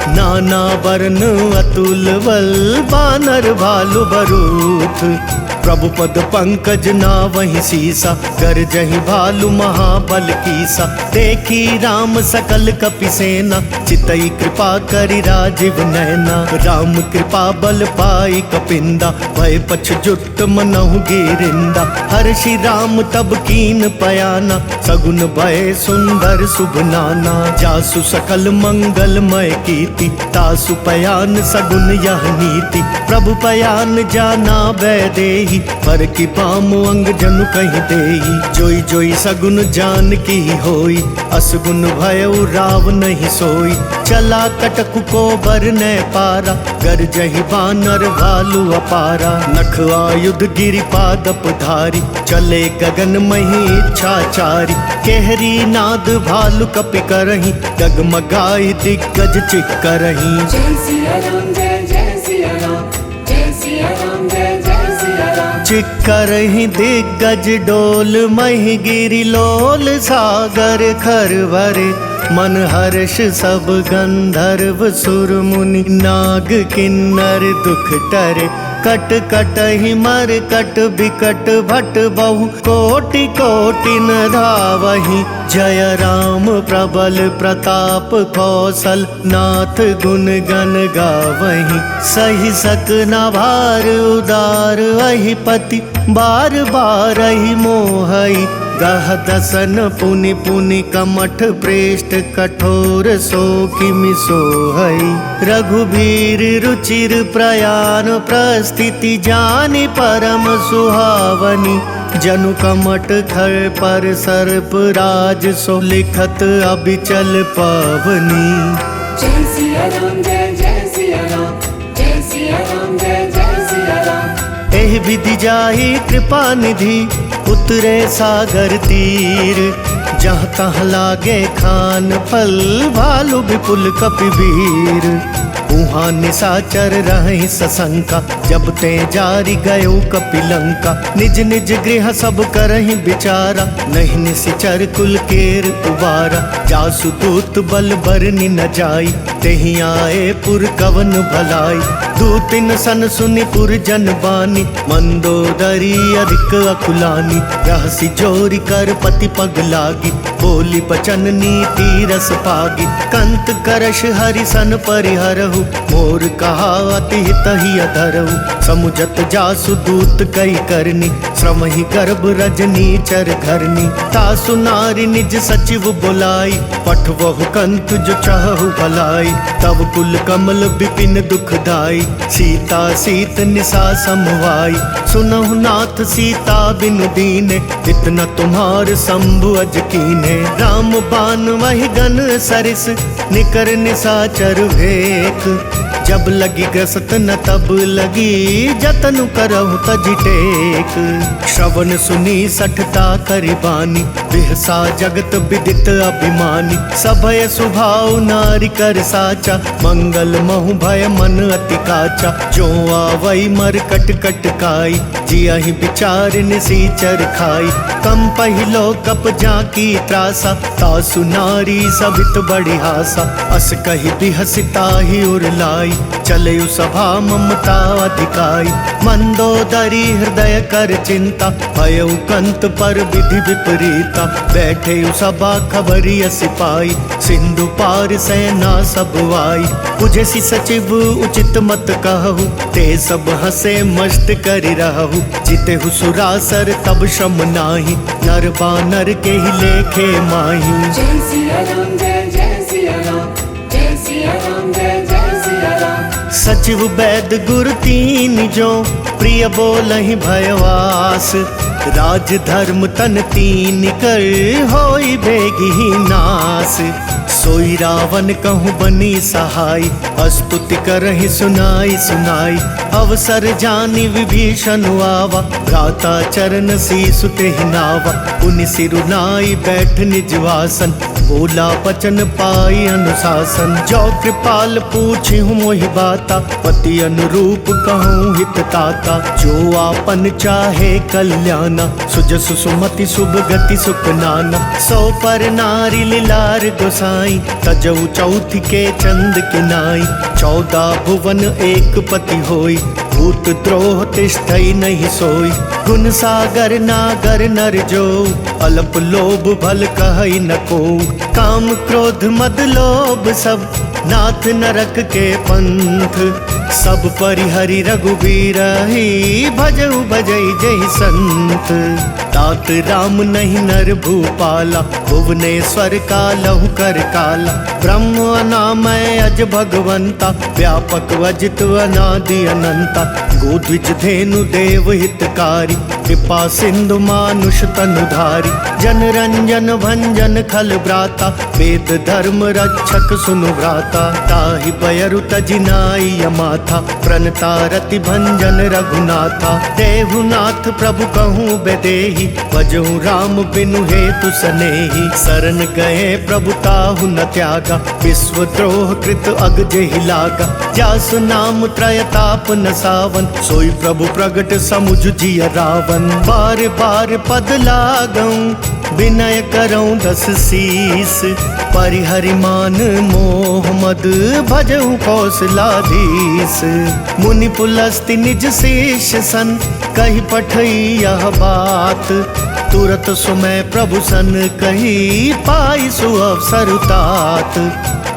नाना वर्ण अतुल बल, बानर भालु बरूथ। प्रभु पद पंकज ना वही सीसा, कर जही भालु महाबल कीसा। देखी राम सकल कपि सेना, चितई कृपा करि राजीव नैना। राम कृपा बल पाई कपिंदा, भय पछ जुट मनहु गिरिंदा। हर्षि राम तब कीन पयाना, सगुन भय सुंदर शुभ नाना। जासु सकल मंगलमय कीर्ति, तासु पयान सगुन यह नीति। प्रभु पयान जाना वैदेही, पर की पाम अंग जनु कहीं देही। जोई जोई सगुन जान की होई, असगुन भयउ राव नहीं सोई। चला कटकु को बर न पारा, गर जही बानर भालु अपारा। नख आयुध गिरि पादप धारी, चले गगन मही इच्छाचारी। केहरी नाद भालु कपि करही, डगमगाई दिग्गज चिक करही। जय सिया राम जय सिया राम, जय सिया राम जय सिया राम। चिक्कर ही दिग्गज डोल, मही गिरि लोल सागर खर भरे। मन हर्ष सब गंधर्व सुर मुनि, नाग किन्नर दुख टरे। कट कट ही मर कट बिकट भट बहु, कोटि कोटि न धावही। जय राम प्रबल प्रताप कौशल, नाथ गुण गण गावही। सही सक न भार उदार, अहि पति बार बार ही मोहई। गह दसन पुनि पुनि कमठ प्रेष्ठ, कठोर सो किमि सोहई। रघुबीर रुचिर प्रयाण, प्रस्थिति जानि परम सुहावनी। जनु कमठ खर पर सर्प राज, सो लिखत अबिचल पावनी। जय सिया राम जय सिया राम, जय सिया राम जय सिया राम। एहि विधि जाहि कृपा निधि, उतरे सागर तीर। जहाँ तहाँ लागे खान फल, भालु विपुल कपिवीर। उहाँ निशाचर रहि सशंका, जब ते जारी गयो कपिलंका। निज निज गृह सब करहि विचारा, नहीं निशिचर कुल केर उबारा। जासु दूत बल बरनि न जाई, तेहि आए पुर कवन भलाई। दूतिन सन सुनि पुर जन बानी, मंदोदरी अधिक अकुलानी। रहसि जोरी कर पति पग लागी, बोली बचन नीति रस पागी। कंत करश हरि सन परिहरहु, मोर कहा अति हित ही अधरहु। समुझत जासु दूत कई करनी, श्रम ही गर्भ रजनी चर घरनी। तासु नारी निज सचिव बुलाई, पठवहु कंत जो चाहु भलाई। तब कुल कमल विपिन दुखदाई, सीता सीत निशा समवाई। सुनहु नाथ सीता बिनु दीने, इतना तुम्हार शंभु अज कीने। राम बान वही गन सरिस, निकर निशाचर भेक। जब लगी ग्रसत न तब लगी, जतन करहु तजि टेक। श्रवण सुनी सठता करिबानी, बिहसा जगत विदित अभिमानी। सभय सुभाव नारी कर साचा, मंगल महु भय मन अति काचा। जो आवई मर कट कट काई, जियहि विचार निसीचर खाई। कम पहिलो कप जाकी त्रासा, तासु नारी सभित बड़ी हासा। अस कही बिहसिता ही उरलाई, चलयु सभा ममता अधिकाई। मंदोदरी हृदय कर चिंता, भयउ कंत पर विधि विपरीता। बैठे सभा खबरिय सिपाही, सिंधु पार सेना सब आई। पूजसी सचिव उचित मत कहु, ते सब हंसे मस्त करि रहु। जितेहु सुरासर तब श्रम नाही, नर बानर के ही लेखे माही। जय सिया राम जय जय सिया राम, जय सिया राम जय जय सिया राम। सचिव वैद गुरु तीन जो, प्रिय बोलहि भयवास। राज धर्म तन तीन कर, होई बेगी नास। सोई रावण कहूँ बनी सहाय, स्तुति करहि सुनाई सुनाई। अवसर जानी विभीषण आवा, भ्राता चरण सीसु तेहि नावा। पुनि सिरुनाई बैठ निज वासन, बोला बचन पाई अनुशासन। जो कृपाल पूछिहु मोहि बाता, पति अनुरूप कहूँ हित ताता। जो आपन चाहे कल्याणा, सुजसु सुमति शुभ गति सुख नाना। सो पर नारी लीलार गोसाई, तजऊ चौथ के चंद किनाई। 14 भुवन एक पति होई, भूत द्रोह तिष्ठई नहीं सोई। गुण सागर नागर नर जो, अल्प लोभ भल कहई न को। काम क्रोध मद लोभ सब, नाथ नरक के पंथ। सब परिहरि रघुबीर ही, भजऊ भजई जय संत। तात राम नहीं नर भूपाला, भुवनेश्वर कालहु कर काला। ब्रह्म अनामय अज भगवंता, व्यापक वजित अनादि अनंता। गोद्विज धेनु देव हितकारी, कृपा सिंधु मानुष तनुधारी। जन रंजन भंजन खल भ्राता, वेद धर्म रक्षक सुनु भ्राता। ताहि बयरु तजि नाई माथा, प्रणता रति भंजन रघुनाथा। देहुनाथ प्रभु कहूँ बेदेहि, भजहु राम बिनु हेतु सनेहि। शरण गए प्रभु ताहु न त्यागा, विश्व द्रोह कृत अग जेहि लागा। जासु नाम त्रयताप न सावन, सोई प्रभु प्रगट समुझ जिय रावण। बार बार पद लागऊं, विनय करऊं 10 शीस। परिहरि मान मोह मद, भजहु कौशलाधीश। मुनि पुलस्ति निज शेष सन, कही पठई यह बात। तुरत सुमय प्रभु सन कही, पाई सुअवसर तात।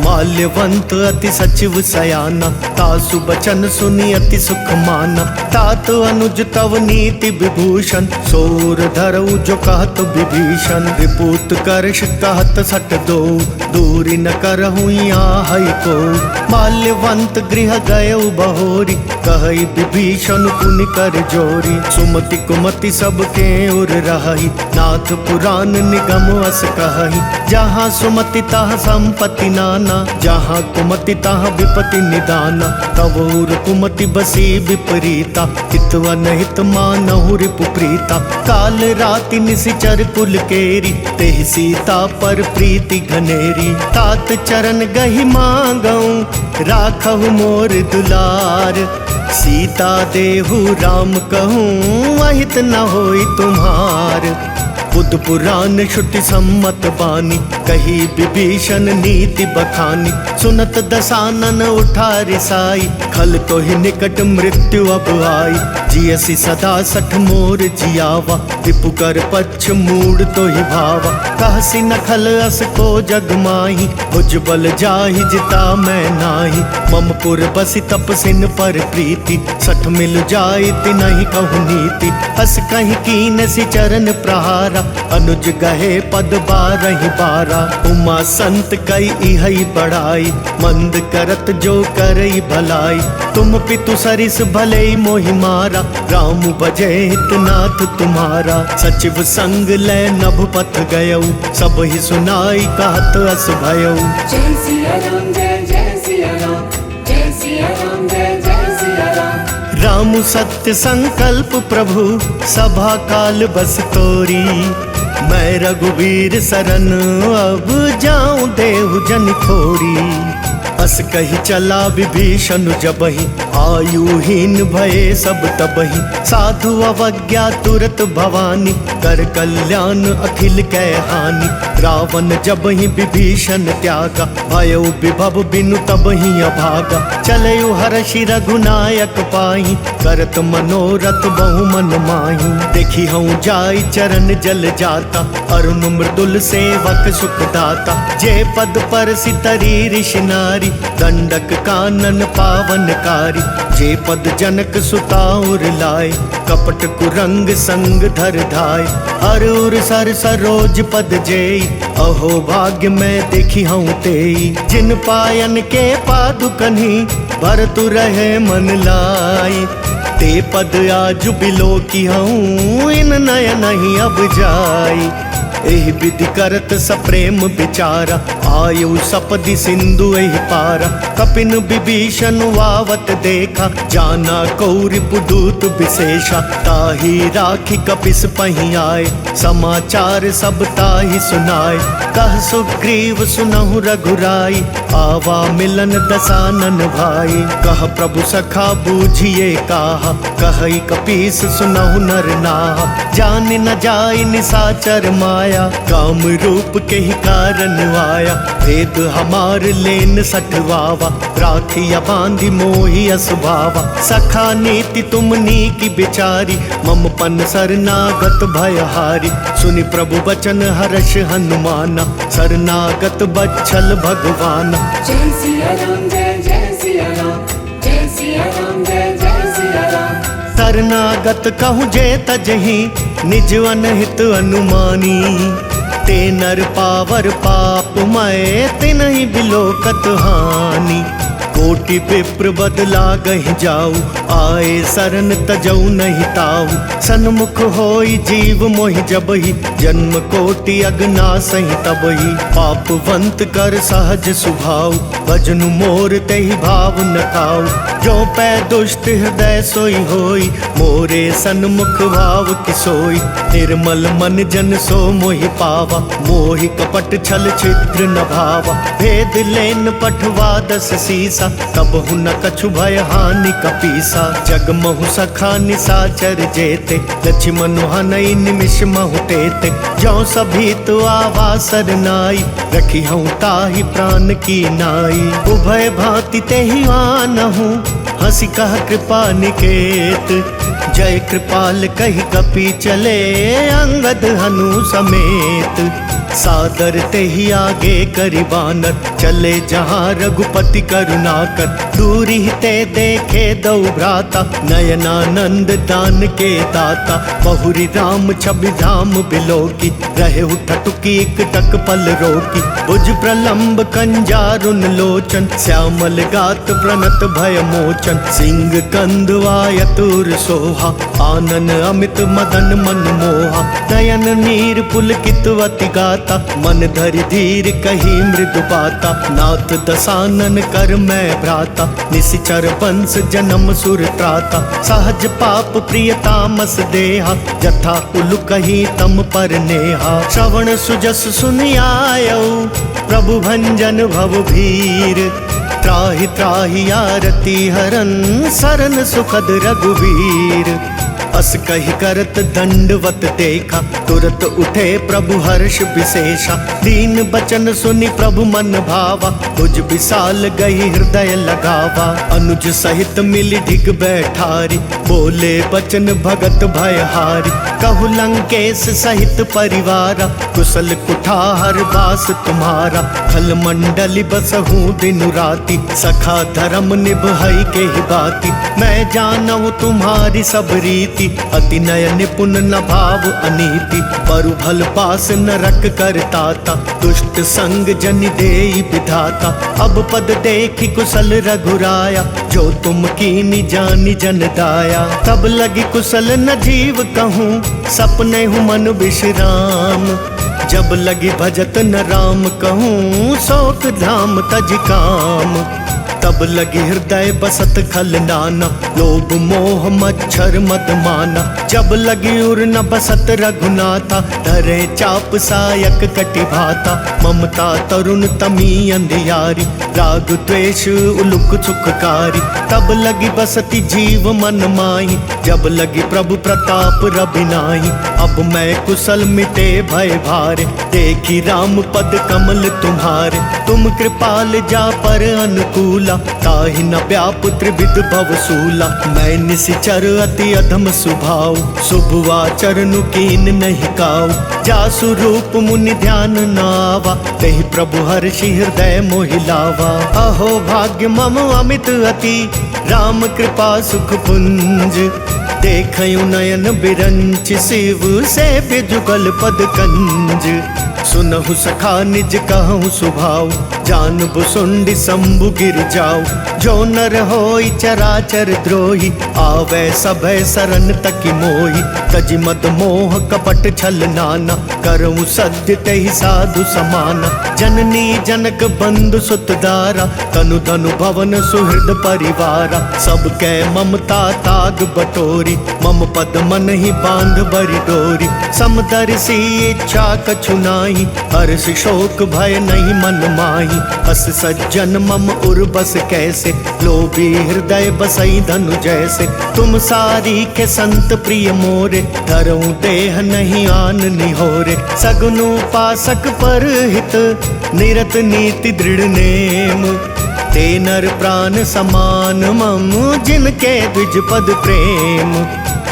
माल्यवंत अति सचिव सयाना, तासु बचन सुनी अति सुख माना। तात अनुज तव नीति विभूषण, सोर धरऊ जो कहत विभीषण। रिपुत करश कहत सट दो, दूरी न करहु यहाँ को। माल्यवंत गृह गयउ बहोरी, कहई विभीषण पुनि कर जोरी। सुमति कुमति सबके उर रही, नाथ पुराण निगम अस कहई। जहाँ सुमति तहाँ संपत्ति नाना, जहाँ कुमति तहाँ विपति निदाना। तब उर कुमति बसी विपरीता, हितव नहित मानहु रिपु प्रीता। काल राति निशिचर कुल केरी, तेहि सीता पर प्रीति घनेरी। तात चरण गहि मांगऊं, राखहु मोर दुलार। सीता देहु राम कहूँ, अहित न होई तुम्हार। बुद्ध पुराण श्रुति सम्मत बानी, कही विभीषण नीति बखानी। सुनत दसानन उठा रिसाई, खल तो ही निकट मृत्यु अब आई। जियसी सदा सठ मोर जियावा, रिपु कर पक्ष मूड तो ही भावा। कहसी न खल अस को जग माही, भुज बल जाहि जिता मैं नाही। ममपुर बसी तपसिन पर प्रीति, सठ मिल जाई तिनहि कहु नीति। हस कहीं कीन सी चरण प्रहारा, अनुज गहे पद बारहि बारा। उमा संत कई इहई बढ़ाई, मंद करत जो करई भलाई। तुम पितु सरिस भले मोहि मारा, राम बजे हितनाथ तुम्हारा। सचिव संग ले नभपथ गयऊ, सब ही सुनाई कहत अस भयऊ। जय सिया राम जय सिया राम, जय सिया राम जय सिया राम। राम सत्य संकल्प प्रभु, सभा काल बस तोरी। मैं रघुवीर सरन अब जाऊं देहु जन खोरी। अस कही चला विभीषण जबहि, आयुहीन भये सब तबहि। साधु अवज्ञा तुरत भवानी, कर कल्याण अखिल कै हानि। रावण जबहि विभीषण त्यागा, भयो विभव बिनु तबहि अभागा। चलयु हर्षि रघुनायक पाहि, करत मनोरथ बहु मन माहि। देखी हूँ जाई चरण जल जाता, अरुण मृदुल सेवक सुख दाता। जे पद पर सितरी ऋषि नारी, दंडक कानन पावनकारी। जे पद जनक सुताउर लाए, कपट कुरंग संग धर धाय। हर उर सर सरोज पद जेई, अहो भाग्य मैं देखी हूँ तेई। जिन पायन के पादुकन्ही, भरतु रहे मन लाई। ते पद आज बिलो की हूँ, इन नय नहीं अब जाई। एहि विधि करत सप्रेम विचारा, आयु सपदि सिंधु एहि पारा। कपिन विभीषण वावत देखा, जाना कौरि पुदूत विशेषा। ताहि राखी कपिस पहि आए, समाचार सब ताहि सुनाए। कह सुग्रीव सुनहु रघुराई, आवा मिलन दसानन भाई। कह प्रभु सखा बूझिए काहा, कहई कपीस सुनहु नर नाहा। जान न जाय निसाचर माया, काम रूप के ही कारण आया। भेद हमार लेन सठवावा, राखिया बांधी मोहि असुभावा। सखा नीति तुमनी की बिचारी, मम पन शरणागत भयहारी। सुनि प्रभु बचन हर्ष हनुमाना, शरणागत बच्छल भगवाना। जय सिया राम जय सिया राम, जय सिया राम जय सिया राम। शरणागत कहूँ जे तजहि, निज अनहित अनुमानी। ते नर पावर पाप मय, तिनहि बिलोकत हानि। कोटि विप्र बदला गहि जाऊ, आए शरण तजऊ नहीं ताऊ। सन्मुख होई जीव मोहि जबहि, जन्म कोटि अगना सहि तबहि। पापवंत कर सहज सुभाऊ, भजनु मोर तेहि भाव न खाऊ। जो पै दुष्ट हृदय सोई होई, मोरे सन्मुख भाव किसोई। निर्मल मन जन सो मोहि पावा, मोहि कपट छल छिद्र न भावा। भेद लेन पठवा दस सीसा, तब न कछु भय हानि कपीसा। जग महु सखा निसाचर जेते, लक्ष्मण हनई निमिष महु तेते। जो सभी तो आवा सरनाई, रखी हूँ ताहि प्राण की नाई। उभय भांति तेहि आनहु, हंसी कह कृपा निकेत। जय कृपाल कही कपि चले, अंगद हनु समेत। सादर ते ही आगे करि बानर, चले जहाँ रघुपति करुणाकर। दूरी ते देखे दो भ्राता, नयनानंद दान के दाता। बहुरी राम छवि धाम बिलोकी, रहे ठटुकी एक टक पल रोकी। भुज प्रलंब कंजारुन लोचन, श्यामल गात प्रणत भय मोचन। सिंह कंदवायतुर सोहा, आनन अमित मदन मन मोहा। नयन नीर पुलकितवति गाता, मन धरि धीर कही मृदु बाता। नाथ दसानन कर मैं भ्राता, निशिचर वंश जन्म सुर त्राता। सहज पाप प्रिय तामस देहा, जथा उलु कही तम पर नेहा। श्रवण सुजस सुनि आयौ, प्रभु भंजन भव भीर। त्राहि त्राहि आरती हरन, सरन सुखद रघुवीर। अस कही करत दंडवत देखा, तुरत उठे प्रभु हर्ष विशेषा। दीन बचन सुनी प्रभु मन भावा, तुझ विशाल गई हृदय लगावा। अनुज सहित मिली ढिग बैठारी, बोले बचन भगत भयहारी। कहु लंकेश सहित परिवारा, कुशल कुठार बास तुम्हारा। खल मंडली बसहूँ दिनु राति, सखा धर्म निभई के ही बाती। मैं जानऊँ तुम्हारी सब रीति, अति नय निपुण न भाव अनीति। बरु भल पास नरक करताता, दुष्ट संग जन देई विधाता। अब पद देखी कुशल रघुराया, जो तुम कीनी जानी जन दाया। तब लगी कुशल न जीव कहूँ, सपने हूँ मन विश्राम। जब लगी भजत न राम कहूँ, शोक धाम तज काम। तब लगी हृदय बसत खल नाना, लोभ मोह मच्छर मद माना। जब लगी उर न बसत रघुनाथा, धरे चाप सायक कटि भाता। ममता तरुण तमी अंधियारी, राग द्वेष उलुक सुखकारी। तब लगी बसती जीव मन माही, जब लगी प्रभु प्रताप रबिनाही। अब मैं कुशल मिटे भय भारे, देखी राम पद कमल तुम्हारे। तुम कृपाल जा पर अनुकूला, ताहि न व्याप त्रिविध भवसूला। मैं निशिचर अति अधम स्वभाव, शुभ आचरण कीन नहीं काऊ। जासु रूप मुनि ध्यान नावा, तेहि प्रभु हर्षि हृदय मोहिलावा। अहो भाग्य मम अमित अति, राम कृपा सुख पुंज। देखयूं नयन बिरंच, शिव से जुगल पद कंज। सुनहु सखा निज कहूँ सुभाव, जानबु सुंडी शंभु गिर जाऊ। जो नर होई चराचर द्रोही, आवे सभय सरन तकी मोही। तजि मद मोह कपट छल नाना, करऊँ सद्य तेहि साधु समाना। जननी जनक बंधु सुत दारा, तनु धनु भवन सुहृद परिवारा। सबके ममता ताग बटोरी, मम पद मन ही बांध बरि डोरी। समदर्शी इच्छा कछु नाही, हर्ष शोक भय नहीं मन माही। अस सज्जन मम उर बस कैसे, लोभी हृदय बसई धनु जैसे। तुम सारी के संत प्रिय मोरे, धरऊं देह नहीं आन निहोरे। सगुनु पासक पर हित, निरत नीति दृढ़ नेम। ते नर प्राण समान मम, जिनके द्विज पद प्रेम।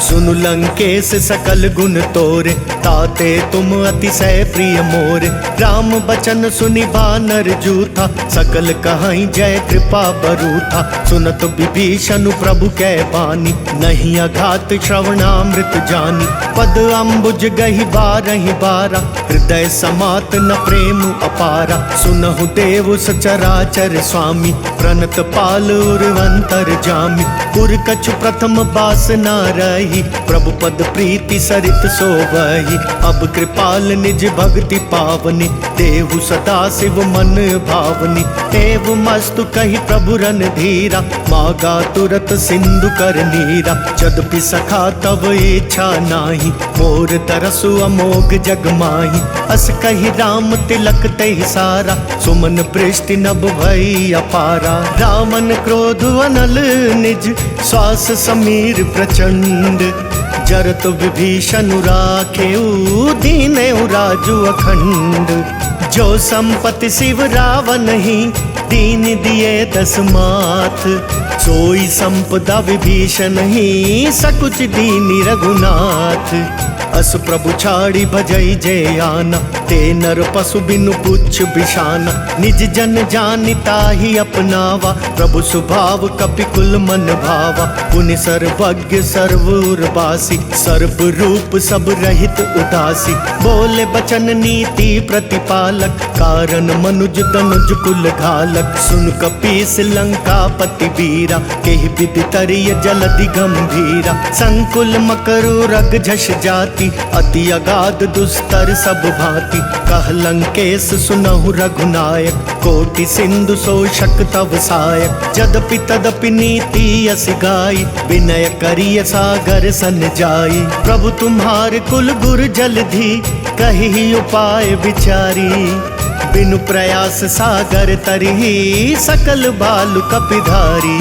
सुनु लंकेश सकल गुण तोरे, ताते तुम अतिशय प्रिय मोरे। राम बचन सुनि बानर जूथा, सकल कहाई जय कृपा बरूथा। सुनत विभीषण प्रभु कै बानी, नहीं अघात श्रवणामृत जानी। पद अम्बुज गही बारहि बारा, हृदय समात न प्रेम अपारा। सुनहु देव सचराचर स्वामी, प्रणत पाल उर्वंतर जामी। पुर कछु प्रथम बास न रही, प्रभु पद प्रीति सरित सोवही। अब कृपाल निज भक्ति पावनी, देहु सदा शिव मन भावनी। एव मस्तु कही प्रभु रन धीरा, मागा तुरत सिंधु कर नीरा। यद्यपि सखा तब इच्छा नाही, मोर तरसु अमोघ जग माही। अस कही राम तिलक तेहि सारा, सुमन पृष्टि नभ भई अपारा। रामन क्रोध अनल निज, श्वास समीर प्रचंड। जरत विभीषण राखेऊ, दीनेऊ राजु अखंड। जो संपत्ति शिव रावण ही, दीन दिए दस माथ। सोई संपदा विभीषण ही, सकुच दीनी रघुनाथ। अस प्रभु छाड़ी भजई जय आना, ते नर पशु बिनु पुच्छ बिशाना। निज जन जानिता ही अपनावा, प्रभु स्वभाव कपिकुल मन भावा। पुनि सर्वज्ञ सर्वउर्वासी, सर्व रूप सब रहित उदासी। बोले बचन नीति प्रतिपालक, कारण मनुज तनुज कुल घालक। सुन कपीस लंका पति वीरा, केहि विधि तरिय जलधि गंभीरा। संकुल मकरु रग झष जाति, अति अगाध दुस्तर सब भांति। कह लंकेश सुनहु रघुनायक, कोटि सिंधु शोषक तव सायक। जदपि तदपि नीति यस गाई, विनय करिय सागर सन जाई। प्रभु तुम्हार कुल गुर जलधि, कही उपाय विचारी। बिनु प्रयास सागर तरही, सकल बालु कपिधारी।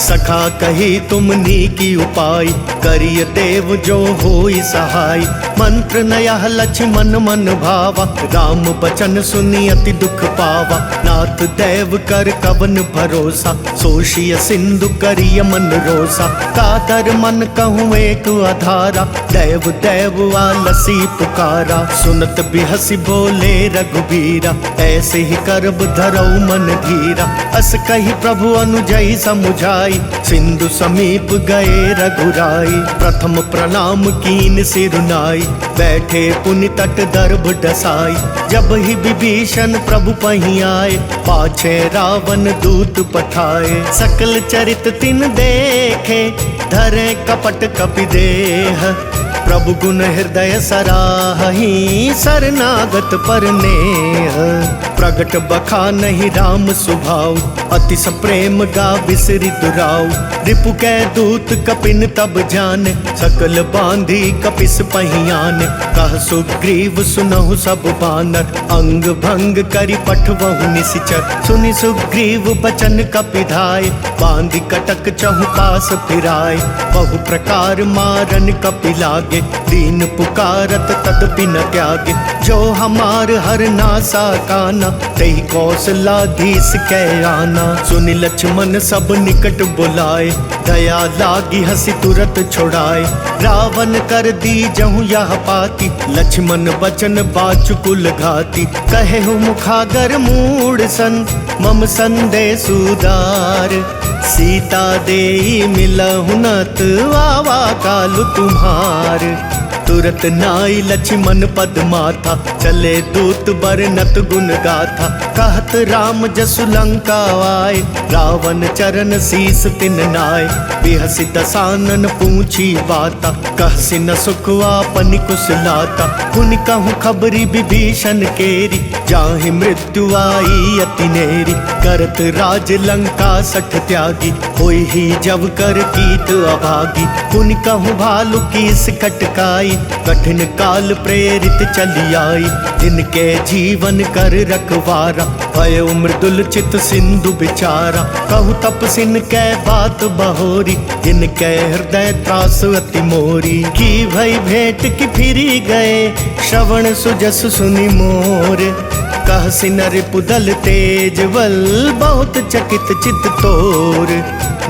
सखा कही तुमनी की उपाय, करिय देव जो होई सहाय। मंत्र नया लक्ष्मण मन भावा, राम बचन सुनी अति दुख पावा। नाथ देव कर कवन भरोसा, सोशिय सिंधु करिय मन रोसा। कातर मन कहूँ एक आधारा, देव देव आलसी पुकारा। सुनत बिहसी बोले रघुबीरा, ऐसे ही करब धरऊ मन धीरा। अस कही प्रभु अनुजई समुझाई, सिंधु समीप गए रघुराई। प्रथम प्रणाम कीन सिरुनाई, बैठे पुनि तट दर्भ डसाई। जब ही विभीषण प्रभु पही आए, पाछे रावण दूत पठाए। सकल चरित तिन देखे, धरे कपट कपि देह। प्रभु गुण हृदय सराही, शरणागत पर नेह। प्रगट बखा नहीं राम सुभाव, अति सप्रेम गा बिसरि दुराव। रिपु कै दूत कपिन तब जाने, सकल बांधी कपिस पहियाने। कह सुग्रीव सुनहु सब बानर, अंग भंग करि पठवहु निसिचर। सुनि सुग्रीव बचन कपिधाय, बांधी कटक चहु पास फिराय। बहु प्रकार मारन कपि लागे, दीन पुकारत तदपि न त्यागे। जो हमार हर नासा काना, तही कौशलाधीश कै आना। सुनि लक्ष्मण सब निकट बुलाए, दया लागी हसी तुरत छुड़ाए। रावण कर दी जहु यह पाती, लक्ष्मण बचन बाचुकुल घाती। कहे मुखागर मूड सन, मम संदेश उदार। सीता देई मिलहु नत, आवा कालु तुम्हार। तुरत नाई लक्ष्मण पद माथा, चले दूत बरनत गुण गाथा। कहत राम जसु लंका आए, रावण चरण शीस तिन नाय। बिहसि दसानन पूछी बाता, कहसि न सुख आपनि कुशलाता। पुनि कहूँ खबरी विभीषण केरी, जाहि मृत्यु आई अति नेरी। करत राज लंका सठ त्यागी, होई ही जब कर कीट अभागी। पुनि कहूँ भालु कीस कटकाई, कठिन काल प्रेरित चली आई। जिनके जीवन कर रखवारा, भय मृदुल चित सिंधु बिचारा। कहु तपसिन कै बात बहोरी, जिनके हृदय त्रास अति मोरी। की भई भेंट की फिरी गए, श्रवण सुजस सुनि मोर। कहसि नर पुदल तेज बल, बहुत चकित चित तोर।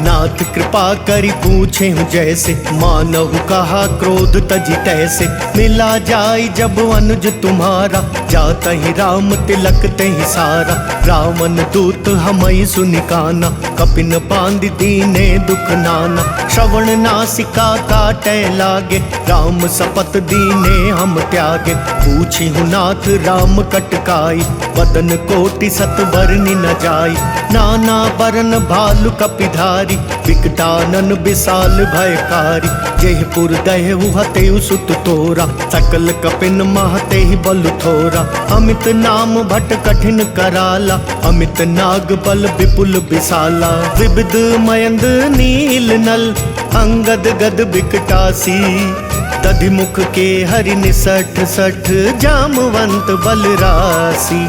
नाथ कृपा करि पूछे हूँ जैसे, मानहु कहा क्रोध तजि तैसे। मिला जाई जब अनुज तुम्हारा, जाता ही राम तिलक तेहि सारा। रावण दूत हमई सुनि काना, कपिन बांध दीने दुख नाना। श्रवण नासिका काटे लागे, राम सपत दीने हम त्यागे। पूछी हूँ नाथ राम कटकाई, बदन कोटि सत बरनि न जाई। नाना बरन भालु कपिधारी, विकटानन विशाल भयकारी। जेहि पुर दहेउ हतेउ सुत तोरा, सकल कपिन महते ही बल थोरा। अमित नाम भट कठिन कराला, अमित नाग बल विपुल विशाला। विविध मयंद नील नल, अंगद गद विकटासी। दधिमुख के हरि निसठ सठ, जामवंत बलरासी।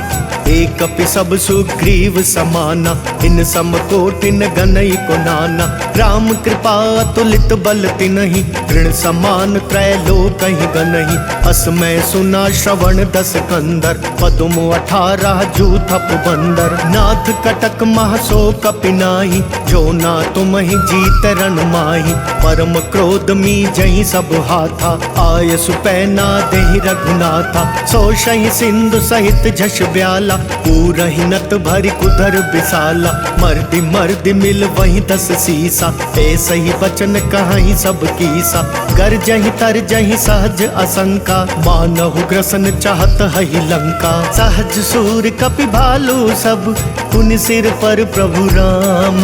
एक कपि सब सुग्रीव समाना, इन सम कोटिन गनई को नाना। राम कृपा अतुलित बल तिनहि, ऋण समान त्रैलोक कहीं गनहि। अस मैं सुना श्रवण दस कंदर, पदुम 18 जूथप बंदर। नाथ कटक महसो कपि नाही, जो ना तुम ही जीत रण माही। परम क्रोध मी जही सब हाथा, आय सुपैना देहि रघुनाथा। सो शही सिंधु सहित झष ब्याला, पूरहि नत भरि कुधर विशाला। मर्दि मर्दि मिल वहीं 10 सीसा, ऐसे ही बचन कहीं सब कीसा। गर जही तर जही सहज असंका, मानहु ग्रसन चाहत हहि लंका। सहज सूर कपि भालु सब, पुनि सिर पर प्रभु राम।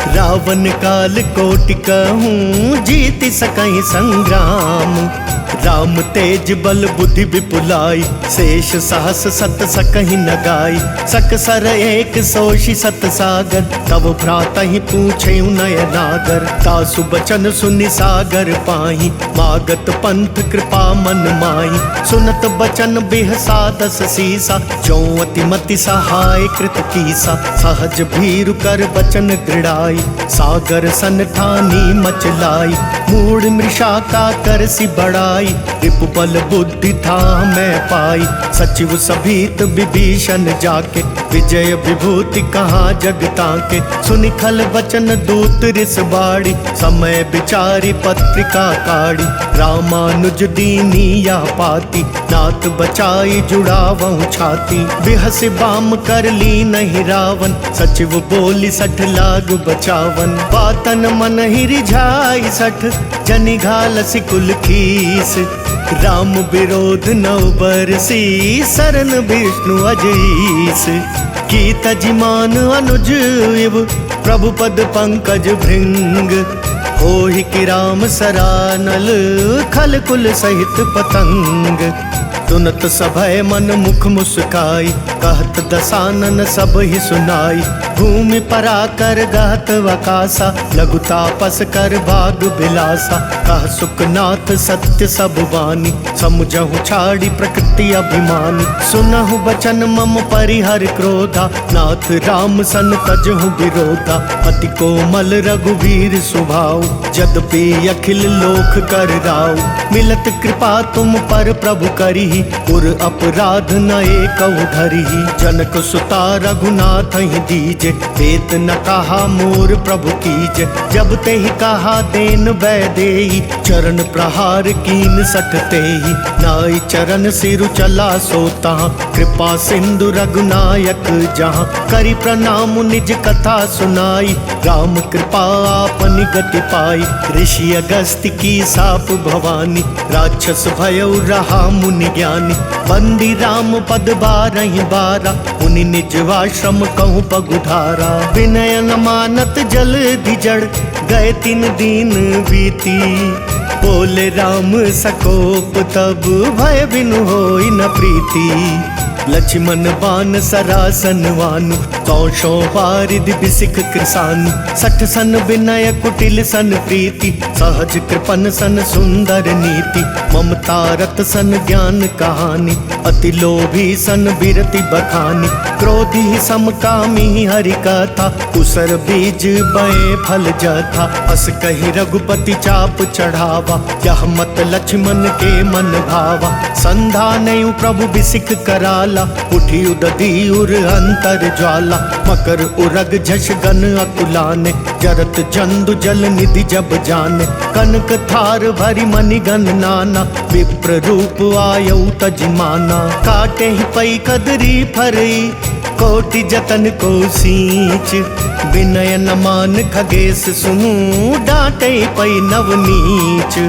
रावण काल कोटि कहूँ, जीति सकहि संग्राम। राम तेज बल बुद्धि विपुलाई, शेष सहस सत सकहि न गाई। सकसर एक सोषि सत सागर, तब भ्रातहि पूछे नयनागर। तासु बचन सुनि सागर पाही, मागत पंथ कृपा मन माही। सुनत बचन बिहसा 10 सीसा, जो अति मति सहाय कृत कीसा। सहज भीरु कर बचन दृढ़ाई, पाई, सागर सन ठानी मचलाई, मूड मृषा का करसी बढ़ाई, रिपुबल बुद्धि था मैं पाई, सचिव सभीत विभीषण जाके, विजय विभूति कहाँ जगता के, सुनि खल वचन दूत रिस बाड़ी, समय विचारी पत्रिका काढ़ी, रामानुज दीनी या पाती, नाथ बचाई जुड़ावहु छाती, बिहस बाम कर ली नहीं रावण, सचिव बोली 60 लाग बचावन, बातन मन ही रिझाई 60, जनि घाल सिकुल खीस, राम विरोध नौ बरसी, शरण विष्णु अजीस, की तजिमान अनुज इव, प्रभु पद पंकज भृंग, होहि कि राम सरानल, खल कुल सहित पतंग, तुनत सभय मन मुख मुस्काई, कहत दसानन सब ही सुनाई, भूमि पराकर गहत वकासा, लघु तापस कर भाग बिलासा, कह सुखनाथ सत्य सब वाणी, समुझहु छाड़ी प्रकृति अभिमानी, सुनहु बचन मम परिहर क्रोधा, नाथ राम सन तजहु विरोधा, अति कोमल रघुवीर सुभाऊ, यद्यपि अखिल लोक कर राऊ, मिलत कृपा तुम पर प्रभु करी, उर अपराध न एकउ धरिहि, जनक सुता रघुनाथ ही दीजे, देत न कहा मोर प्रभु कीजे, जब ते ही कहा देन वैदेही, चरण प्रहार कीन 60 तेहि, नाई चरण सिरु चला सोता, कृपा सिंधु रघुनायक जहाँ, करि प्रणाम निज कथा सुनाई, राम कृपा आपनि गति पाई, ऋषि अगस्त्य की साप भवानी, राक्षस भयउ रहा मुनि ज्ञानी, बंदी राम पद बारहि बारा, मुनि निज आश्रम कहूँ पगुधारा, विनय न मानत जल धिजड़, गए 3 दिन बीती, बोले राम सकोप तब, भय बिनु होई न प्रीति, लक्ष्मण बान सरासन वानु, कौशो वारिधि बिसिख कृसानु, 60 सन विनय कुटिल सन प्रीति, सहज कृपन सन सुंदर नीति, ममता रत सन ज्ञान कहानी, अति लोभी सन बिरति बखानी, क्रोधी समकामी हरि कथा, उसर बीज बए फल जथा, अस कही रघुपति चाप चढ़ावा, यह मत लक्ष्मण के मन भावा, संधा नयु प्रभु बिसिख कराला, उठी उदधी उर अंतर ज्वाला, मकर उरग झष गन अकुलाने, जरत जंदु जल निधि जब जाने, कनक थार भरी मणि गन नाना, विप्र रूप आयउ तजमाना, काटे ही पई कदरी फरई, कोटि जतन को सींच, विनय न मान खगेश सुनु, डांटे पई नवनीच,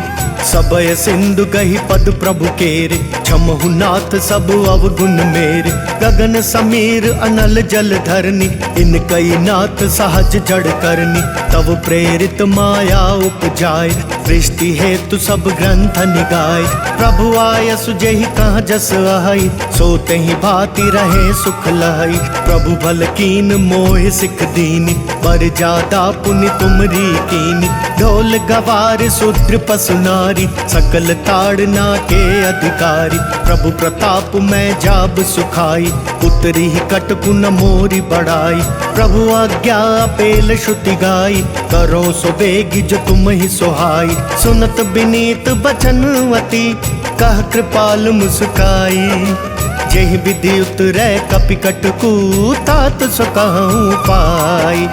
सबय सिंधु गही पद प्रभु केरे, क्षमहु नाथ सब अवगुण मेरे, गगन समीर अनल जल धरनी, इन कई नाथ सहज जड़ करनी, तब प्रेरित माया उपजाय, सृष्टि हेतु सब ग्रंथ निगाय, प्रभु आय सुजेहि कहाँ जस अहै, सोते ही भांति रहे सुख लहै, प्रभु भल कीन मोहि सिख दीनी, बर जादा पुनि तुमरी कीनी, ढोल गवार शूद्र पसु नारी, सकल ताड़ना के अधिकारी, प्रभु प्रताप में जाब सुखाई, उतरी ही कटकु न मोरी बढ़ाई, प्रभु आज्ञा पेल श्रुति गाई, करो सो बेगी जो तुम ही सुहाई, सुनत बिनीत बचनवती, कह कृपाल मुस्काई, जेहि विधि उतरै कपि कटकु, तात सो कहूँ पाई,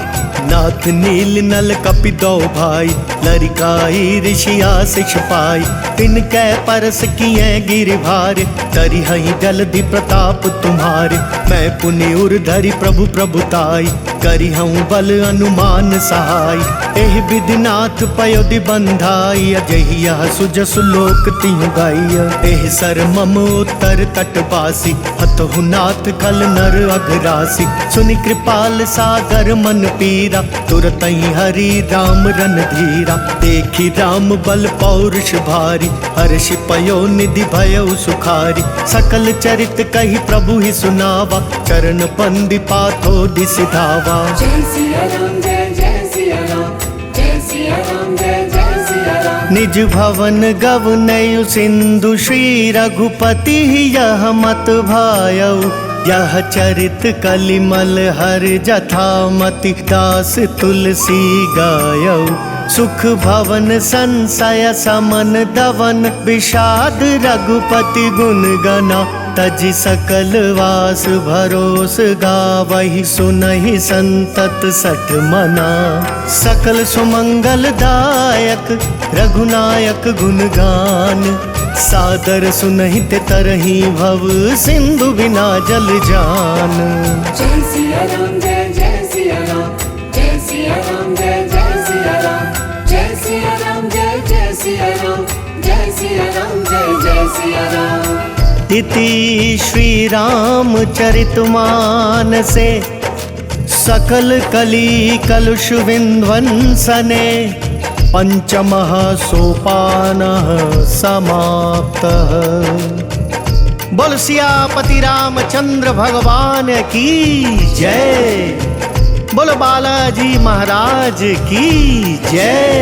नाथ नील नल कपि दो भाई, लरिकाई ऋषि आशिष पाई, तिनकै परस किए गिरि भारे, तरि हहि जलधि प्रताप तुम्हारे, मैं पुनि उर धरि प्रभु प्रभुताई, करि हूँ बल अनुमान सहाय, एहि विधि नाथ पयोधि बंधाई, अजहि यह सुजसु लोक तिहु गाइया, एहि सर मम उत्तर तटवासी, हतहु नाथ खल नर अघरासी, सुनि कृपाल सागर मन पीरा, तुरतहि हरि राम रन धीरा, देखी राम बल पौरुष भारी, हर्ष पयो निधि भयउ सुखारी, सकल चरित कही प्रभु ही सुनावा, चरण बंदी पाथो दिस धावा, जय सिया राम जय जय सिया राम, जय सिया राम जय जय सिया राम, निज भवन गवनयु सिंधु, श्री रघुपति यह मत भायउ, यह चरित कलिमल हर जथामति दास तुलसी गायौ सुख भवन संशय समन दवन विषाद रघुपति गुण गना तजि सकल वास भरोस गावहि सुनहि संतत सठ मना सकल सुमंगल दायक रघुनायक गुणगान सादर सुनहि ते तरहि भव सिंधु बिना जल जान। जय सिया राम जय जय सिया राम जय सिया राम जय जय सिया राम जय सिया राम जय जय सिया राम जय सिया राम जय जय सिया राम। इति श्री राम चरितमानसे सकल कली कलुष विध्वंसने पंचमः सोपानः समाप्तः। बोल सियापति रामचंद्र भगवान की जय। बोल बालाजी महाराज की जय।